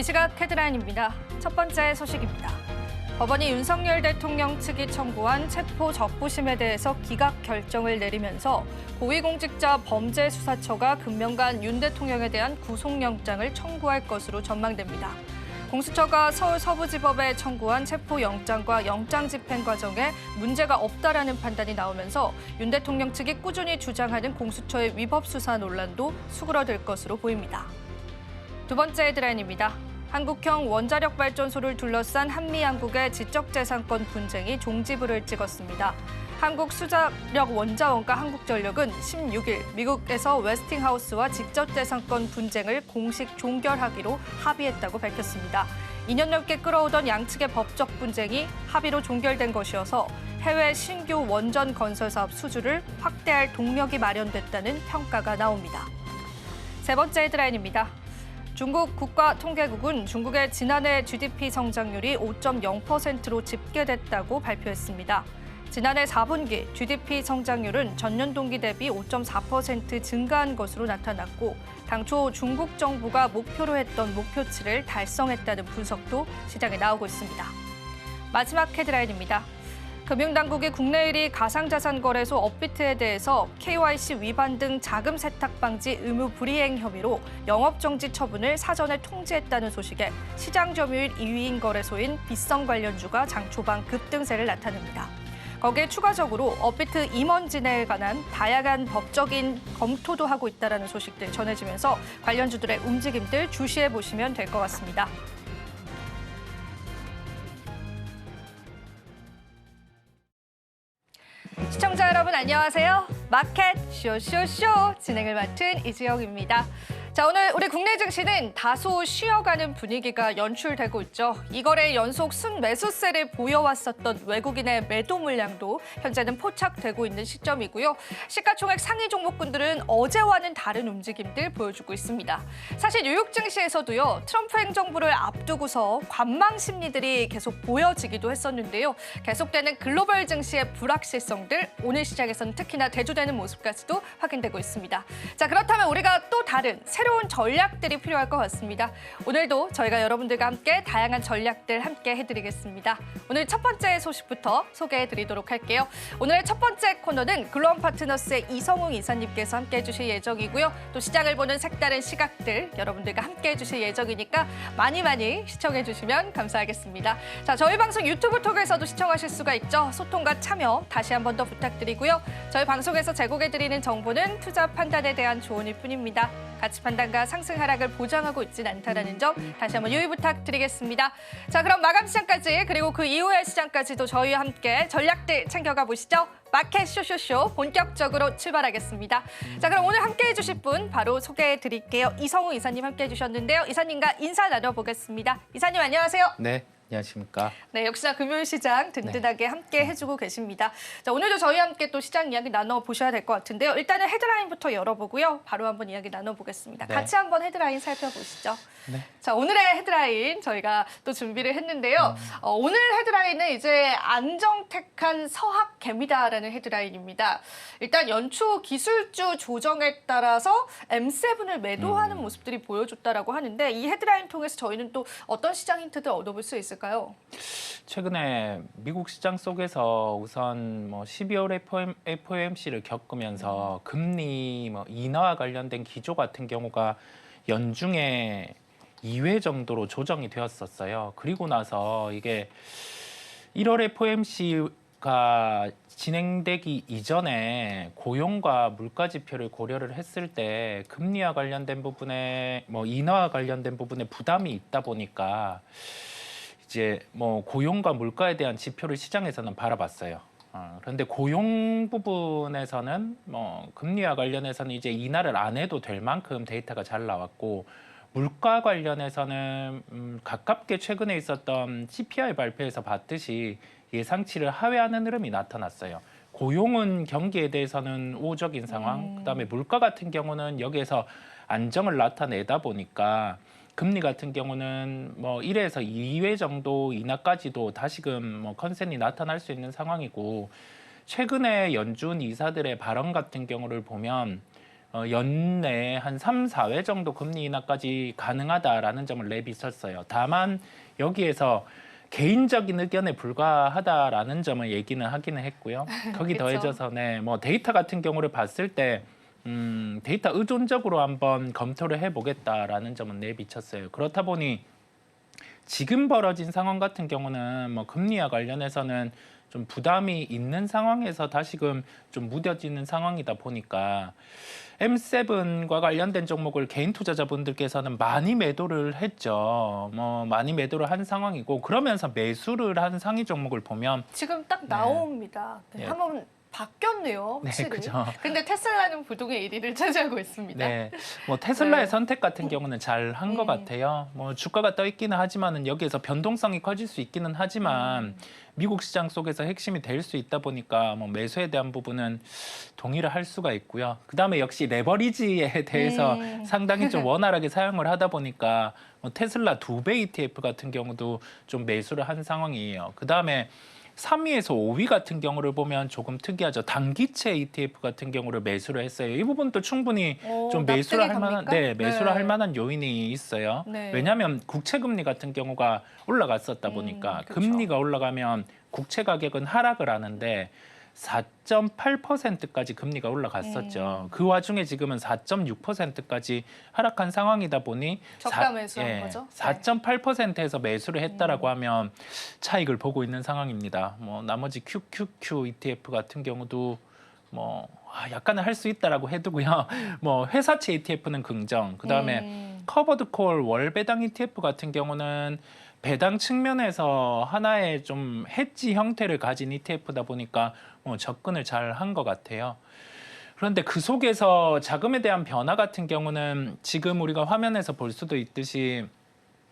이 시각 헤드라인입니다. 첫 번째 소식입니다. 법원이 윤석열 대통령 측이 청구한 체포 적부심에 대해서 기각 결정을 내리면서 고위공직자 범죄수사처가 금명간 윤 대통령에 대한 구속영장을 청구할 것으로 전망됩니다. 공수처가 서울 서부지법에 청구한 체포영장과 영장 집행 과정에 문제가 없다라는 판단이 나오면서 윤 대통령 측이 꾸준히 주장하는 공수처의 위법 수사 논란도 수그러들 것으로 보입니다. 두 번째 헤드라인입니다. 한국형 원자력 발전소를 둘러싼 한미양국의 지적재산권 분쟁이 종지부를 찍었습니다. 한국 수자력 원자원과 한국전력은 16일 미국에서 웨스팅하우스와 지적재산권 분쟁을 공식 종결하기로 합의했다고 밝혔습니다. 2년 넘게 끌어오던 양측의 법적 분쟁이 합의로 종결된 것이어서 해외 신규 원전 건설 사업 수주를 확대할 동력이 마련됐다는 평가가 나옵니다. 세 번째 헤드라인입니다. 중국 국가통계국은 중국의 지난해 GDP 성장률이 5.0%로 집계됐다고 발표했습니다. 지난해 4분기 GDP 성장률은 전년 동기 대비 5.4% 증가한 것으로 나타났고 당초 중국 정부가 목표로 했던 목표치를 달성했다는 분석도 시장에 나오고 있습니다. 마지막 헤드라인입니다. 금융당국이 국내 1위 가상자산거래소 업비트에 대해서 KYC 위반 등 자금 세탁 방지 의무 불이행 혐의로 영업정지 처분을 사전에 통지했다는 소식에 시장 점유율 2위인 거래소인 빗성 관련주가 장 초반 급등세를 나타냅니다. 거기에 추가적으로 업비트 임원진에 관한 다양한 법적인 검토도 하고 있다는 소식들 전해지면서 관련주들의 움직임들 주시해 보시면 될 것 같습니다. 시청자 여러분 안녕하세요. 마켓 쇼쇼쇼 진행을 맡은 이지영입니다. 자, 오늘 우리 국내 증시는 다소 쉬어가는 분위기가 연출되고 있죠. 이거래 연속 순매수세를 보여왔었던 외국인의 매도 물량도 현재는 포착되고 있는 시점이고요. 시가총액 상위 종목군들은 어제와는 다른 움직임들 보여주고 있습니다. 사실 뉴욕 증시에서도요. 트럼프 행정부를 앞두고서 관망 심리들이 계속 보여지기도 했었는데요. 계속되는 글로벌 증시의 불확실성들 오늘 시장에서는 특히나 대두되는 모습까지도 확인되고 있습니다. 자, 그렇다면 우리가 또 다른 새로운 전략들이 필요할 것 같습니다. 오늘도 저희가 여러분들과 함께 다양한 전략들 함께 해드리겠습니다. 오늘 첫 번째 소식부터 소개해드리도록 할게요. 오늘의 첫 번째 코너는 글로원 파트너스의 이성웅 이사님께서 함께 해주실 예정이고요. 또 시장을 보는 색다른 시각들 여러분들과 함께 해주실 예정이니까 많이 시청해주시면 감사하겠습니다. 자, 저희 방송 유튜브 톡에서도 시청하실 수가 있죠. 소통과 참여 다시 한 번 더 부탁드리고요. 저희 방송에서 제공해드리는 정보는 투자 판단에 대한 조언일 뿐입니다. 가치 판단과 상승 하락을 보장하고 있진 않다는 점 다시 한번 유의 부탁드리겠습니다. 자, 그럼 마감 시장까지 그리고 그 이후의 시장까지도 저희와 함께 전략들 챙겨가 보시죠. 마켓 쇼쇼쇼 본격적으로 출발하겠습니다. 자, 그럼 오늘 함께해 주실 분 바로 소개해 드릴게요. 이성웅 이사님 함께해 주셨는데요. 이사님과 인사 나눠보겠습니다. 이사님 안녕하세요. 네. 안녕하십니까. 네, 역시나 금요일시장 든든하게 함께 해주고 계십니다. 자, 오늘도 저희와 함께 또 시장 이야기 나눠보셔야 될 것 같은데요. 일단은 헤드라인부터 열어보고요. 바로 한번 이야기 나눠보겠습니다. 네. 같이 한번 헤드라인 살펴보시죠. 네. 자, 오늘의 헤드라인 저희가 또 준비를 했는데요. 오늘 헤드라인은 이제 안정택한 서학개미다라는 헤드라인입니다. 일단 연초 기술주 조정에 따라서 M7을 매도하는 모습들이 보여줬다라고 하는데 이 헤드라인 통해서 저희는 또 어떤 시장 힌트들 얻어볼 수 있을까요? 최근에 미국 시장 속에서 우선 12월 FOMC를 겪으면서 금리 인하와 관련된 기조 같은 경우가 연중에 2회 정도로 조정이 되었었어요. 그리고 나서 이게 1월 FOMC가 진행되기 이전에 고용과 물가 지표를 고려를 했을 때 금리와 관련된 부분에 인하와 관련된 부분에 부담이 있다 보니까 이제 고용과 물가에 대한 지표를 시장에서는 바라봤어요. 그런데 고용 부분에서는 금리와 관련해서는 이제 인하를 안 해도 될 만큼 데이터가 잘 나왔고 물가 관련해서는 가깝게 최근에 있었던 CPI 발표에서 봤듯이 예상치를 하회하는 흐름이 나타났어요. 고용은 경기에 대해서는 우호적인 상황, 그다음에 물가 같은 경우는 여기에서 안정을 나타내다 보니까 금리 같은 경우는 1에서 2회 정도 인하까지도 다시금 컨센이 나타날 수 있는 상황이고 최근에 연준 이사들의 발언 같은 경우를 보면 연내 한 3, 4회 정도 금리 인하까지 가능하다라는 점을 내비쳤어요. 다만 여기에서 개인적인 의견에 불과하다라는 점을 얘기는 하기는 했고요. 거기 그쵸. 더해져서 뭐 데이터 같은 경우를 봤을 때 데이터 의존적으로 한번 검토를 해보겠다라는 점은 내비쳤어요. 그렇다 보니 지금 벌어진 상황 같은 경우는 뭐 금리와 관련해서는 좀 부담이 있는 상황에서 다시금 좀 무뎌지는 상황이다 보니까 M7과 관련된 종목을 개인 투자자분들께서는 많이 매도를 했죠. 뭐 많이 매도를 한 상황이고 그러면서 매수를 한 상위 종목을 보면 지금 딱 나옵니다. 네, 네. 한번 바뀌었네요, 네, 확실히. 그죠. 근데 테슬라는 부동의 1위를 차지하고 있습니다. 네, 뭐 테슬라의 네. 선택 같은 경우는 잘 한 것 같아요. 뭐 주가가 떠 있기는 하지만은 여기에서 변동성이 커질 수 있기는 하지만 미국 시장 속에서 핵심이 될 수 있다 보니까 뭐 매수에 대한 부분은 동의를 할 수가 있고요. 그다음에 역시 레버리지에 대해서 상당히 좀 원활하게 사용을 하다 보니까 뭐 테슬라 2배 ETF 같은 경우도 좀 매수를 한 상황이에요. 그다음에 3위에서 5위 같은 경우를 보면 조금 특이하죠. 단기채 ETF 같은 경우를 매수를 했어요. 이 부분도 충분히 좀 매수를 할 만한, 매수를 할 만한 요인이 있어요. 네. 왜냐하면 국채 금리 같은 경우가 올라갔었다 보니까 그렇죠. 금리가 올라가면 국채 가격은 하락을 하는데 4.8%까지 금리가 올라갔었죠. 그 와중에 지금은 4.6%까지 하락한 상황이다 보니 저가 매수한 거죠? 4.8%에서 매수를 했다라고 하면 차익을 보고 있는 상황입니다. 뭐 나머지 QQQ ETF 같은 경우도 뭐 약간은 할 수 있다라고 해두고요. 뭐 회사채 ETF는 긍정. 그다음에 커버드 콜 월배당 ETF 같은 경우는 배당 측면에서 하나의 좀 해지 형태를 가진 ETF다 보니까 접근을 잘 한 것 같아요. 그런데 그 속에서 자금에 대한 변화 같은 경우는 지금 우리가 화면에서 볼 수도 있듯이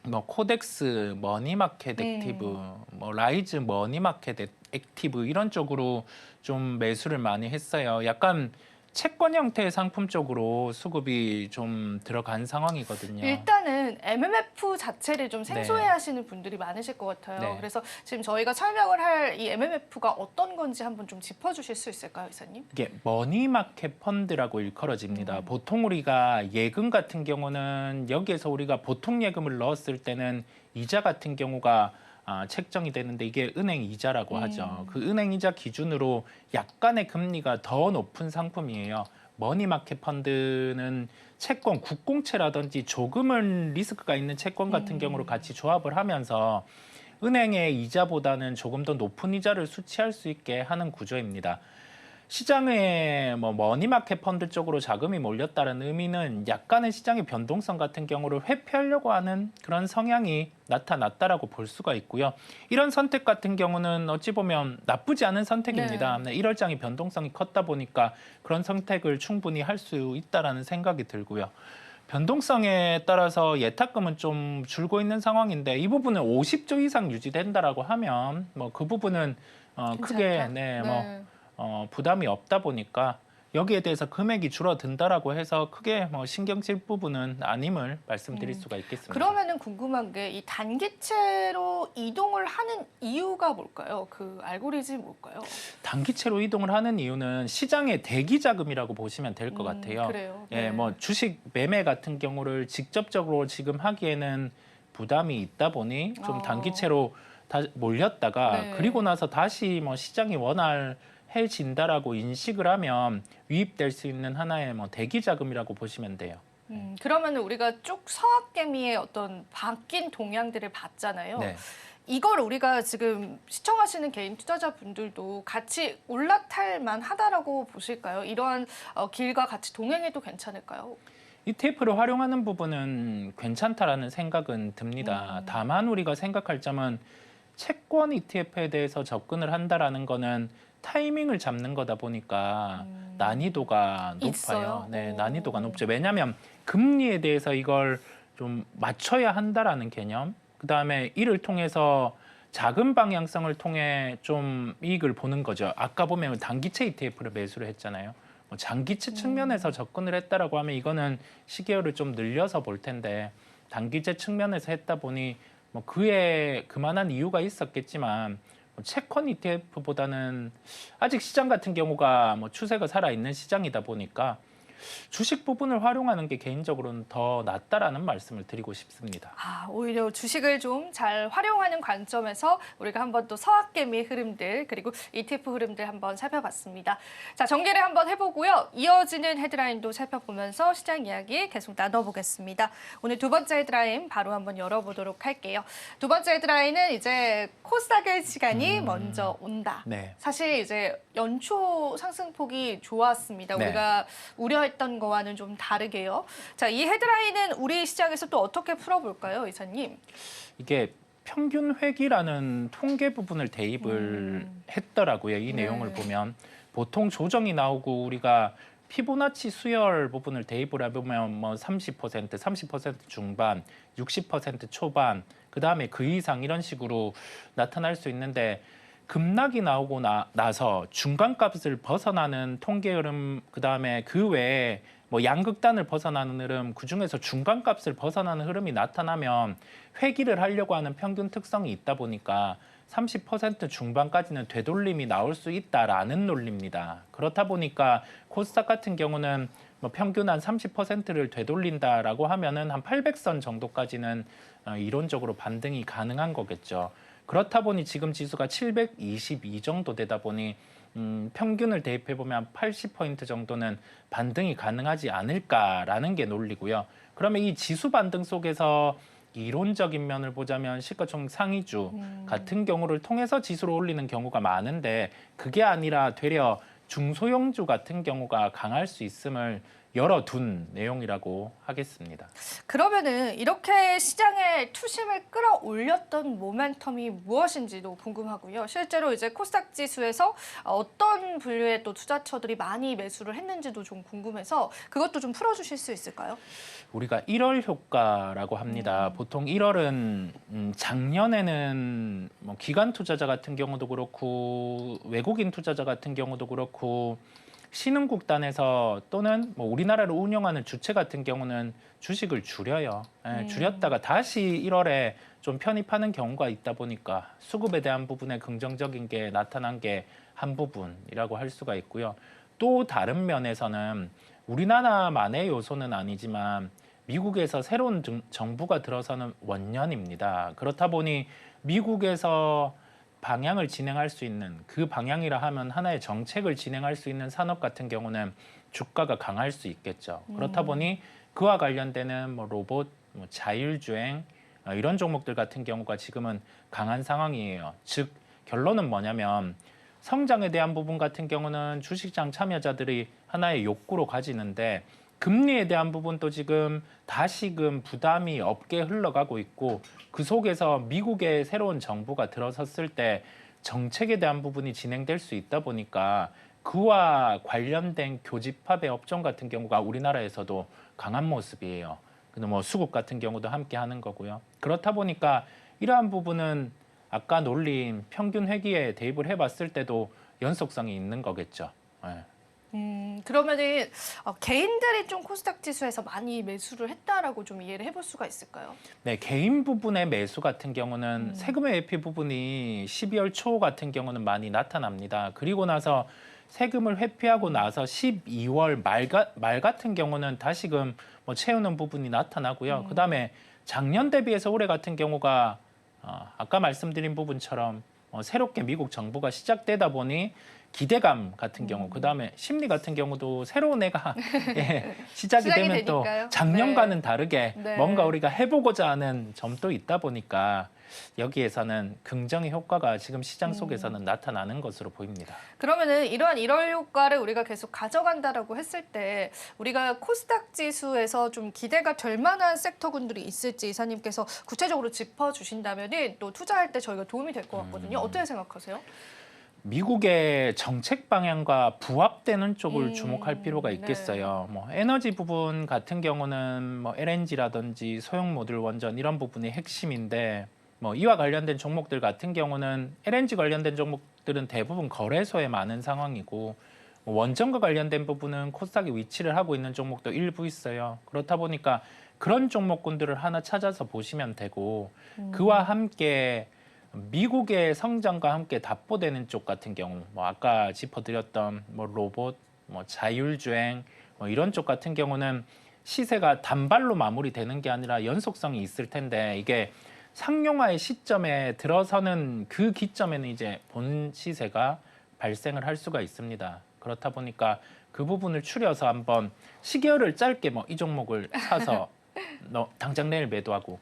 뭐 코덱스 머니마켓 액티브, 뭐 라이즈 머니마켓 액티브 이런 쪽으로 좀 매수를 많이 했어요. 약간 채권 형태의 상품 쪽으로 수급이 좀 들어간 상황이거든요. 일단은 MMF 자체를 좀 생소해하시는 분들이 많으실 것 같아요. 네. 그래서 지금 저희가 설명을 할 이 MMF가 어떤 건지 한번 좀 짚어주실 수 있을까요, 이사님? 이게 머니마켓 펀드라고 일컬어집니다. 보통 우리가 예금 같은 경우는 여기에서 우리가 보통 예금을 넣었을 때는 이자 같은 경우가 책정이 되는데 이게 은행 이자라고 하죠. 그 은행 이자 기준으로 약간의 금리가 더 높은 상품이에요. 머니마켓 펀드는 채권, 국공채라든지 조금은 리스크가 있는 채권 같은 경우로 같이 조합을 하면서 은행의 이자보다는 조금 더 높은 이자를 수취할 수 있게 하는 구조입니다. 시장에 뭐 머니마켓 펀드 쪽으로 자금이 몰렸다는 의미는 약간의 시장의 변동성 같은 경우를 회피하려고 하는 그런 성향이 나타났다라고 볼 수가 있고요. 이런 선택 같은 경우는 어찌 보면 나쁘지 않은 선택입니다. 1월장이 변동성이 컸다 보니까 그런 선택을 충분히 할 수 있다라는 생각이 들고요. 변동성에 따라서 예탁금은 좀 줄고 있는 상황인데 이 부분은 50조 이상 유지된다라고 하면 뭐 그 부분은 크게 부담이 없다 보니까 여기에 대해서 금액이 줄어든다라고 해서 크게 뭐 신경 쓸 부분은 아님을 말씀드릴 수가 있겠습니다. 그러면은 궁금한 게 이 단기채로 이동을 하는 이유가 뭘까요? 그 알고리즘이 뭘까요? 단기채로 이동을 하는 이유는 시장의 대기 자금이라고 보시면 될 것 같아요. 그래요. 예, 뭐 주식 매매 같은 경우를 직접적으로 지금 하기에는 부담이 있다 보니 좀 단기채로 다 몰렸다가 그리고 나서 다시 뭐 시장이 원활해진다라고 인식을 하면 유입될 수 있는 하나의 뭐 대기 자금이라고 보시면 돼요. 그러면 우리가 쭉 서학개미의 어떤 바뀐 동향들을 봤잖아요. 이걸 우리가 지금 시청하시는 개인 투자자분들도 같이 올라탈 만하다라고 보실까요? 이러한 길과 같이 동행해도 괜찮을까요? ETF를 활용하는 부분은 괜찮다라는 생각은 듭니다. 다만 우리가 생각할 점은 채권 ETF에 대해서 접근을 한다라는 거는 타이밍을 잡는 거다 보니까 난이도가 높아요. 있어요? 네, 난이도가 높죠. 왜냐하면 금리에 대해서 이걸 좀 맞춰야 한다라는 개념. 그다음에 이를 통해서 자금 방향성을 통해 좀 이익을 보는 거죠. 아까 보면 단기채 ETF를 매수를 했잖아요. 뭐 장기채 측면에서 접근을 했다라고 하면 이거는 시계열을 좀 늘려서 볼 텐데 단기채 측면에서 했다 보니 뭐 그에 그만한 이유가 있었겠지만 채권 ETF보다는 아직 시장 같은 경우가 뭐 추세가 살아 있는 시장이다 보니까 주식 부분을 활용하는 게 개인적으로는 더 낫다라는 말씀을 드리고 싶습니다. 오히려 주식을 좀 잘 활용하는 관점에서 우리가 한번 또 서학개미 흐름들 그리고 ETF 흐름들 한번 살펴봤습니다. 자, 정리를 한번 해보고요. 이어지는 헤드라인도 살펴보면서 시장 이야기 계속 나눠보겠습니다. 오늘 두 번째 헤드라인 바로 한번 열어보도록 할게요. 두 번째 헤드라인은 이제 코스닥의 시간이 먼저 온다. 네. 사실 이제 연초 상승폭이 좋았습니다. 네. 우리가 우려했던 거와는 좀 다르게요. 자, 이 헤드라인은 우리 시장에서 또 어떻게 풀어볼까요, 이사님? 이게 평균 회귀라는 통계 부분을 대입을 했더라고요. 이 네. 내용을 보면 보통 조정이 나오고 우리가 피보나치 수열 부분을 대입을 해보면 뭐 30% 중반, 60% 초반, 그 다음에 그 이상 이런 식으로 나타날 수 있는데 급락이 나오고 나서 중간값을 벗어나는 통계 흐름, 그 다음에 그 외에 뭐 양극단을 벗어나는 흐름, 그 중에서 중간값을 벗어나는 흐름이 나타나면 회귀를 하려고 하는 평균 특성이 있다 보니까 30% 중반까지는 되돌림이 나올 수 있다라는 논리입니다. 그렇다 보니까 코스닥 같은 경우는 뭐 평균 한 30%를 되돌린다라고 하면은 한 800선 정도까지는 이론적으로 반등이 가능한 거겠죠. 그렇다 보니 지금 지수가 722 정도 되다 보니 평균을 대입해 보면 80포인트 정도는 반등이 가능하지 않을까라는 게 논리고요. 그러면 이 지수 반등 속에서 이론적인 면을 보자면 시가총액 상위주 같은 경우를 통해서 지수를 올리는 경우가 많은데 그게 아니라 되려 중소형주 같은 경우가 강할 수 있음을 열어둔 내용이라고 하겠습니다. 그러면은 이렇게 시장의 투심을 끌어올렸던 모멘텀이 무엇인지도 궁금하고요. 실제로 이제 코스닥 지수에서 어떤 분류의 또 투자처들이 많이 매수를 했는지도 좀 궁금해서 그것도 좀 풀어주실 수 있을까요? 우리가 1월 효과라고 합니다. 보통 1월은 작년에는 뭐 기관 투자자 같은 경우도 그렇고 외국인 투자자 같은 경우도 그렇고 신흥국단에서 또는 뭐 우리나라를 운영하는 주체 같은 경우는 주식을 줄여요. 줄였다가 다시 1월에 좀 편입하는 경우가 있다 보니까 수급에 대한 부분에 긍정적인 게 나타난 게 한 부분이라고 할 수가 있고요. 또 다른 면에서는 우리나라만의 요소는 아니지만 미국에서 새로운 정부가 들어서는 원년입니다. 그렇다 보니 미국에서 방향을 진행할 수 있는 그 방향이라 하면 하나의 정책을 진행할 수 있는 산업 같은 경우는 주가가 강할 수 있겠죠. 그렇다 보니 그와 관련되는 뭐 로봇, 뭐 자율주행 이런 종목들 같은 경우가 지금은 강한 상황이에요. 즉 결론은 뭐냐면 성장에 대한 부분 같은 경우는 주식장 참여자들이 하나의 욕구로 가지는데 금리에 대한 부분도 지금 다시금 부담이 없게 흘러가고 있고 그 속에서 미국의 새로운 정부가 들어섰을 때 정책에 대한 부분이 진행될 수 있다 보니까 그와 관련된 교집합의 업종 같은 경우가 우리나라에서도 강한 모습이에요. 근데 뭐 수급 같은 경우도 함께 하는 거고요. 그렇다 보니까 이러한 부분은 아까 논린 평균 회귀에 대입을 해봤을 때도 연속성이 있는 거겠죠. 네. 그러면은 개인들이 좀 코스닥 지수에서 많이 매수를 했다라고 좀 이해를 해볼 수가 있을까요? 네, 개인 부분의 매수 같은 경우는 세금의 회피 부분이 12월 초 같은 경우는 많이 나타납니다. 그리고 나서 세금을 회피하고 나서 12월 말 같은 경우는 다시금 뭐 채우는 부분이 나타나고요. 그다음에 작년 대비해서 올해 같은 경우가 아까 말씀드린 부분처럼 새롭게 미국 정부가 시작되다 보니 기대감 같은 경우, 그다음에 심리 같은 경우도 새로운 애가 시작이 되면 또 되니까요. 작년과는 네. 다르게 네. 뭔가 우리가 해보고자 하는 점도 있다 보니까 여기에서는 긍정의 효과가 지금 시장 속에서는 나타나는 것으로 보입니다. 그러면은 이러한 1월 효과를 우리가 계속 가져간다라고 했을 때 우리가 코스닥 지수에서 좀 기대가 될 만한 섹터군들이 있을지 이사님께서 구체적으로 짚어주신다면은 또 투자할 때 저희가 도움이 될 것 같거든요. 어떻게 생각하세요? 미국의 정책 방향과 부합되는 쪽을 주목할 필요가 있겠어요. 뭐 에너지 부분 같은 경우는 뭐 LNG라든지 소형 모듈 원전 이런 부분이 핵심인데 뭐 이와 관련된 종목들 같은 경우는 LNG 관련된 종목들은 대부분 거래소에 많은 상황이고 뭐 원전과 관련된 부분은 코스닥에 위치를 하고 있는 종목도 일부 있어요. 그렇다 보니까 그런 종목군들을 하나 찾아서 보시면 되고 그와 함께 미국의 성장과 함께 답보되는 쪽 같은 경우, 뭐 아까 짚어드렸던 뭐 로봇, 뭐 자율주행, 뭐 이런 쪽 같은 경우는 시세가 단발로 마무리되는 게 아니라 연속성이 있을 텐데 이게 상용화의 시점에 들어서는 그 기점에는 이제 본 시세가 발생을 할 수가 있습니다. 그렇다 보니까 그 부분을 추려서 한번 시계열을 짧게 뭐 이 종목을 사서 당장 내일 매도하고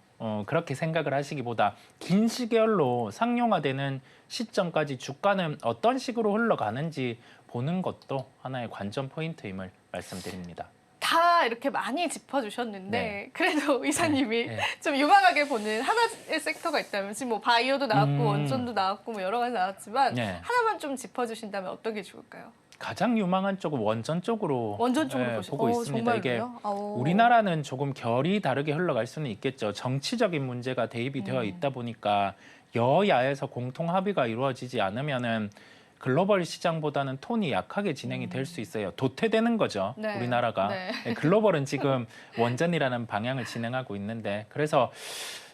그렇게 생각을 하시기보다 긴 시계열로 상용화되는 시점까지 주가는 어떤 식으로 흘러가는지 보는 것도 하나의 관전 포인트임을 말씀드립니다. 다 이렇게 많이 짚어주셨는데 네. 그래도 이사님이 네. 좀 유망하게 보는 하나의 섹터가 있다면 지금 뭐 바이오도 나왔고 원전도 나왔고 뭐 여러 가지 나왔지만 네. 하나만 좀 짚어주신다면 어떤 게 좋을까요? 가장 유망한 쪽은 원전 쪽으로 원전 쪽으로 보고 있습니다. 이게 정말로요? 우리나라는 조금 결이 다르게 흘러갈 수는 있겠죠. 정치적인 문제가 대입이 되어 있다 보니까 여야에서 공통 합의가 이루어지지 않으면은 글로벌 시장보다는 톤이 약하게 진행이 될 수 있어요. 도태되는 거죠. 네. 우리나라가. 네. 글로벌은 지금 원전이라는 방향을 진행하고 있는데 그래서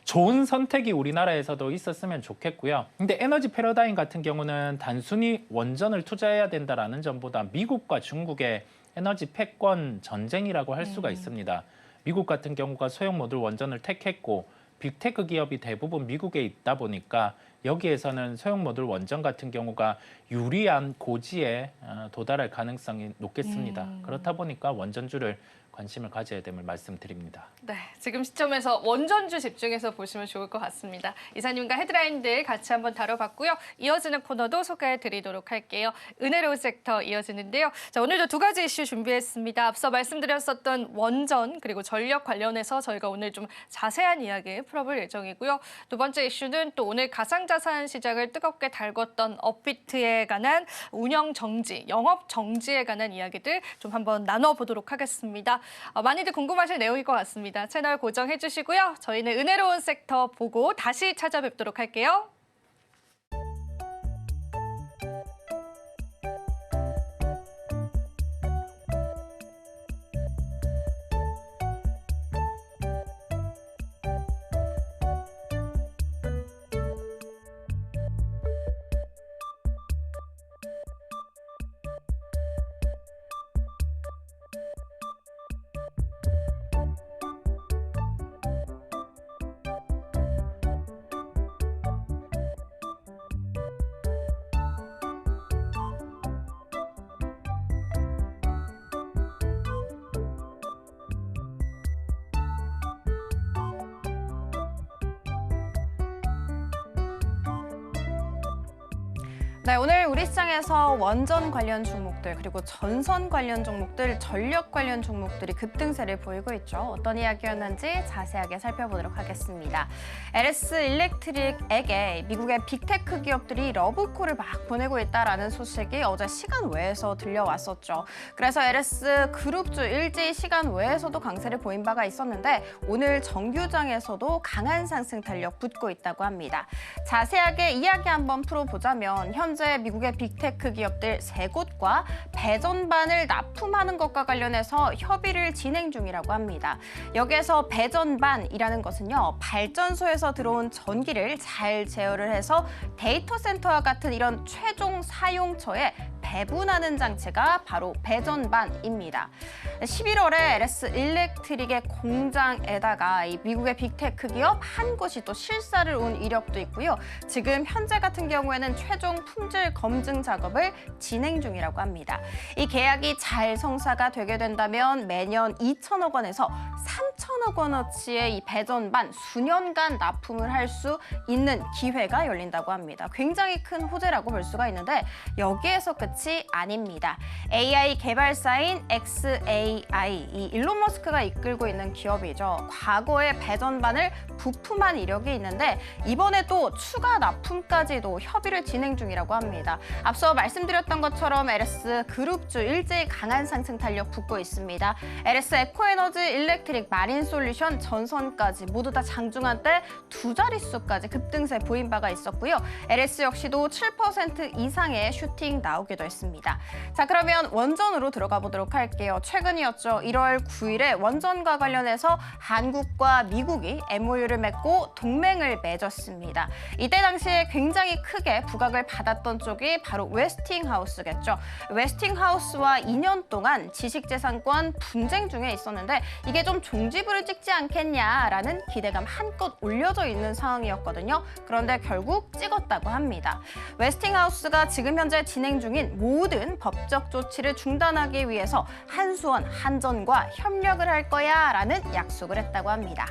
좋은 선택이 우리나라에서도 있었으면 좋겠고요. 근데 에너지 패러다임 같은 경우는 단순히 원전을 투자해야 된다라는 점보다 미국과 중국의 에너지 패권 전쟁이라고 할 수가 있습니다. 미국 같은 경우가 소형 모듈 원전을 택했고 빅테크 기업이 대부분 미국에 있다 보니까 여기에서는 소형 모듈 원전 같은 경우가 유리한 고지에 도달할 가능성이 높겠습니다. 그렇다 보니까 원전주를 관심을 가져야 됨을 말씀드립니다. 네, 지금 시점에서 원전주 집중해서 보시면 좋을 것 같습니다. 이사님과 헤드라인들 같이 한번 다뤄봤고요. 이어지는 코너도 소개해드리도록 할게요. 은혜로운 섹터 이어지는데요. 자, 오늘도 두 가지 이슈 준비했습니다. 앞서 말씀드렸었던 원전 그리고 전력 관련해서 저희가 오늘 좀 자세한 이야기 풀어볼 예정이고요. 두 번째 이슈는 또 오늘 가상자산 시장을 뜨겁게 달궜던 업비트에 관한 운영 정지, 영업 정지에 관한 이야기들 좀 한번 나눠보도록 하겠습니다. 많이들 궁금하실 내용일 것 같습니다. 채널 고정해 주시고요. 저희는 은혜로운 섹터 보고 다시 찾아뵙도록 할게요. 네, 오늘 우리 시장에서 원전 관련 종목들 그리고 전선 관련 종목들, 전력 관련 종목들이 급등세를 보이고 있죠. 어떤 이야기였는지 자세하게 살펴보도록 하겠습니다. LS 일렉트릭에게 미국의 빅테크 기업들이 러브콜을 막 보내고 있다라는 소식이 어제 시간 외에서 들려왔었죠. 그래서 LS 그룹주 일제히 시간 외에서도 강세를 보인 바가 있었는데 오늘 정규장에서도 강한 상승 탄력 붙고 있다고 합니다. 자세하게 이야기 한번 풀어보자면 현재 미국의 빅테크 기업들 3곳과 배전반을 납품하는 것과 관련해서 협의를 진행 중이라고 합니다. 여기에서 배전반이라는 것은요, 발전소에서 들어온 전기를 잘 제어를 해서 데이터 센터와 같은 이런 최종 사용처에 배분하는 장치가 바로 배전반입니다. 11월에 LS 일렉트릭의 공장에다가 이 미국의 빅테크 기업 한 곳이 또 실사를 온 이력도 있고요. 지금 현재 같은 경우에는 최종 품질 검증 작업을 진행 중이라고 합니다. 이 계약이 잘 성사가 되게 된다면 매년 2천억 원에서 3천억 원어치의 이 배전반 수년간 납품을 할 수 있는 기회가 열린다고 합니다. 굉장히 큰 호재라고 볼 수가 있는데 여기에서 끝이 아닙니다. AI 개발사인 xAI, 이 일론 머스크가 이끌고 있는 기업이죠. 과거에 배전반을 부품한 이력이 있는데 이번에 또 추가 납품까지도 협의를 진행 중이라고 합니다. 앞서 말씀드렸던 것처럼 LS 그룹주 일제히 강한 상승 탄력 붙고 있습니다. LS 에코에너지, 일렉트릭, 마린솔루션, 전선까지 모두 다 장중한 때 두 자릿수까지 급등세 보인 바가 있었고요. LS 역시도 7% 이상의 슈팅 나오기도 했습니다. 됐습니다. 자, 그러면 원전으로 들어가 보도록 할게요. 최근이었죠. 1월 9일에 원전과 관련해서 한국과 미국이 MOU를 맺고 동맹을 맺었습니다. 이때 당시에 굉장히 크게 부각을 받았던 쪽이 바로 웨스팅하우스겠죠. 웨스팅하우스와 2년 동안 지식재산권 분쟁 중에 있었는데 이게 좀 종지부를 찍지 않겠냐라는 기대감 한껏 올려져 있는 상황이었거든요. 그런데 결국 찍었다고 합니다. 웨스팅하우스가 지금 현재 진행 중인 모든 법적 조치를 중단하기 위해서 한수원, 한전과 협력을 할 거야라는 약속을 했다고 합니다.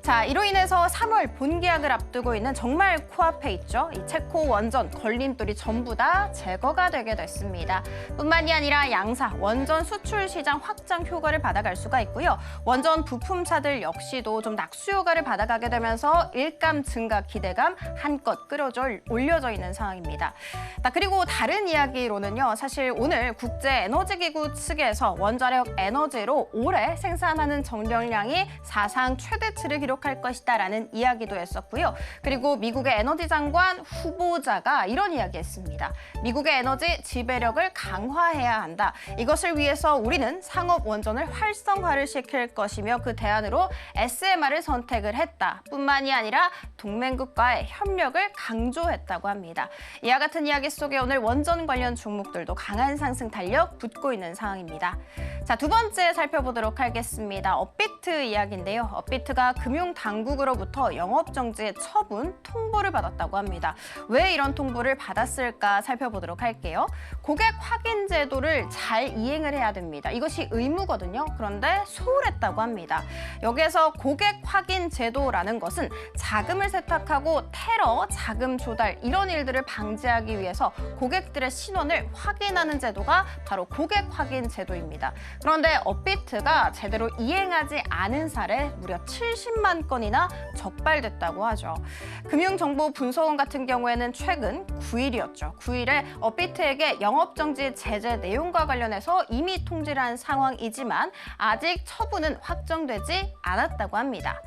자, 이로 인해서 3월 본계약을 앞두고 있는 정말 코앞에 있죠. 이 체코 원전 걸림돌이 전부 다 제거가 되게 됐습니다. 뿐만이 아니라 양사 원전 수출 시장 확장 효과를 받아갈 수가 있고요. 원전 부품사들 역시도 좀 낙수 효과를 받아가게 되면서 일감 증가 기대감 한껏 올려져 있는 상황입니다. 자, 그리고 다른 이야기로는요. 사실 오늘 국제에너지기구 측에서 원자력 에너지로 올해 생산하는 정량량이 사상 최대치를 기록할 것이다라는 이야기도 했었고요. 그리고 미국의 에너지 장관 후보자가 이런 이야기했습니다. 미국의 에너지 지배력을 강화해야 한다. 이것을 위해서 우리는 상업 원전을 활성화를 시킬 것이며 그 대안으로 SMR을 선택을 했다. 뿐만이 아니라 동맹국과의 협력을 강조했다고 합니다. 이와 같은 이야기 속에 오늘 원전 관련 종목들도 강한 상승 탄력 붙고 있는 상황입니다. 자, 두 번째 살펴보도록 하겠습니다. 업비트 이야기인데요. 업비트가 금융당국으로부터 영업정지 처분 통보를 받았다고 합니다. 왜 이런 통보를 받았을까 살펴보도록 할게요. 고객 확인 제도를 잘 이행을 해야 됩니다. 이것이 의무거든요. 그런데 소홀했다고 합니다. 여기에서 고객 확인 제도라는 것은 자금을 세탁하고 테러, 자금 조달 이런 일들을 방지하기 위해서 고객들의 신원을 확인하는 제도가 바로 고객 확인 제도입니다. 그런데 업비트가 제대로 이행하지 않은 사례 무려 70만 건이나 적발됐다고 하죠. 금융정보분석원 같은 경우에는 최근 9일이었죠. 9일에 업비트에게 영업정지 제재 내용과 관련해서 이미 통지를 한 상황이지만 아직 처분은 확정되지 않았다고 합니다.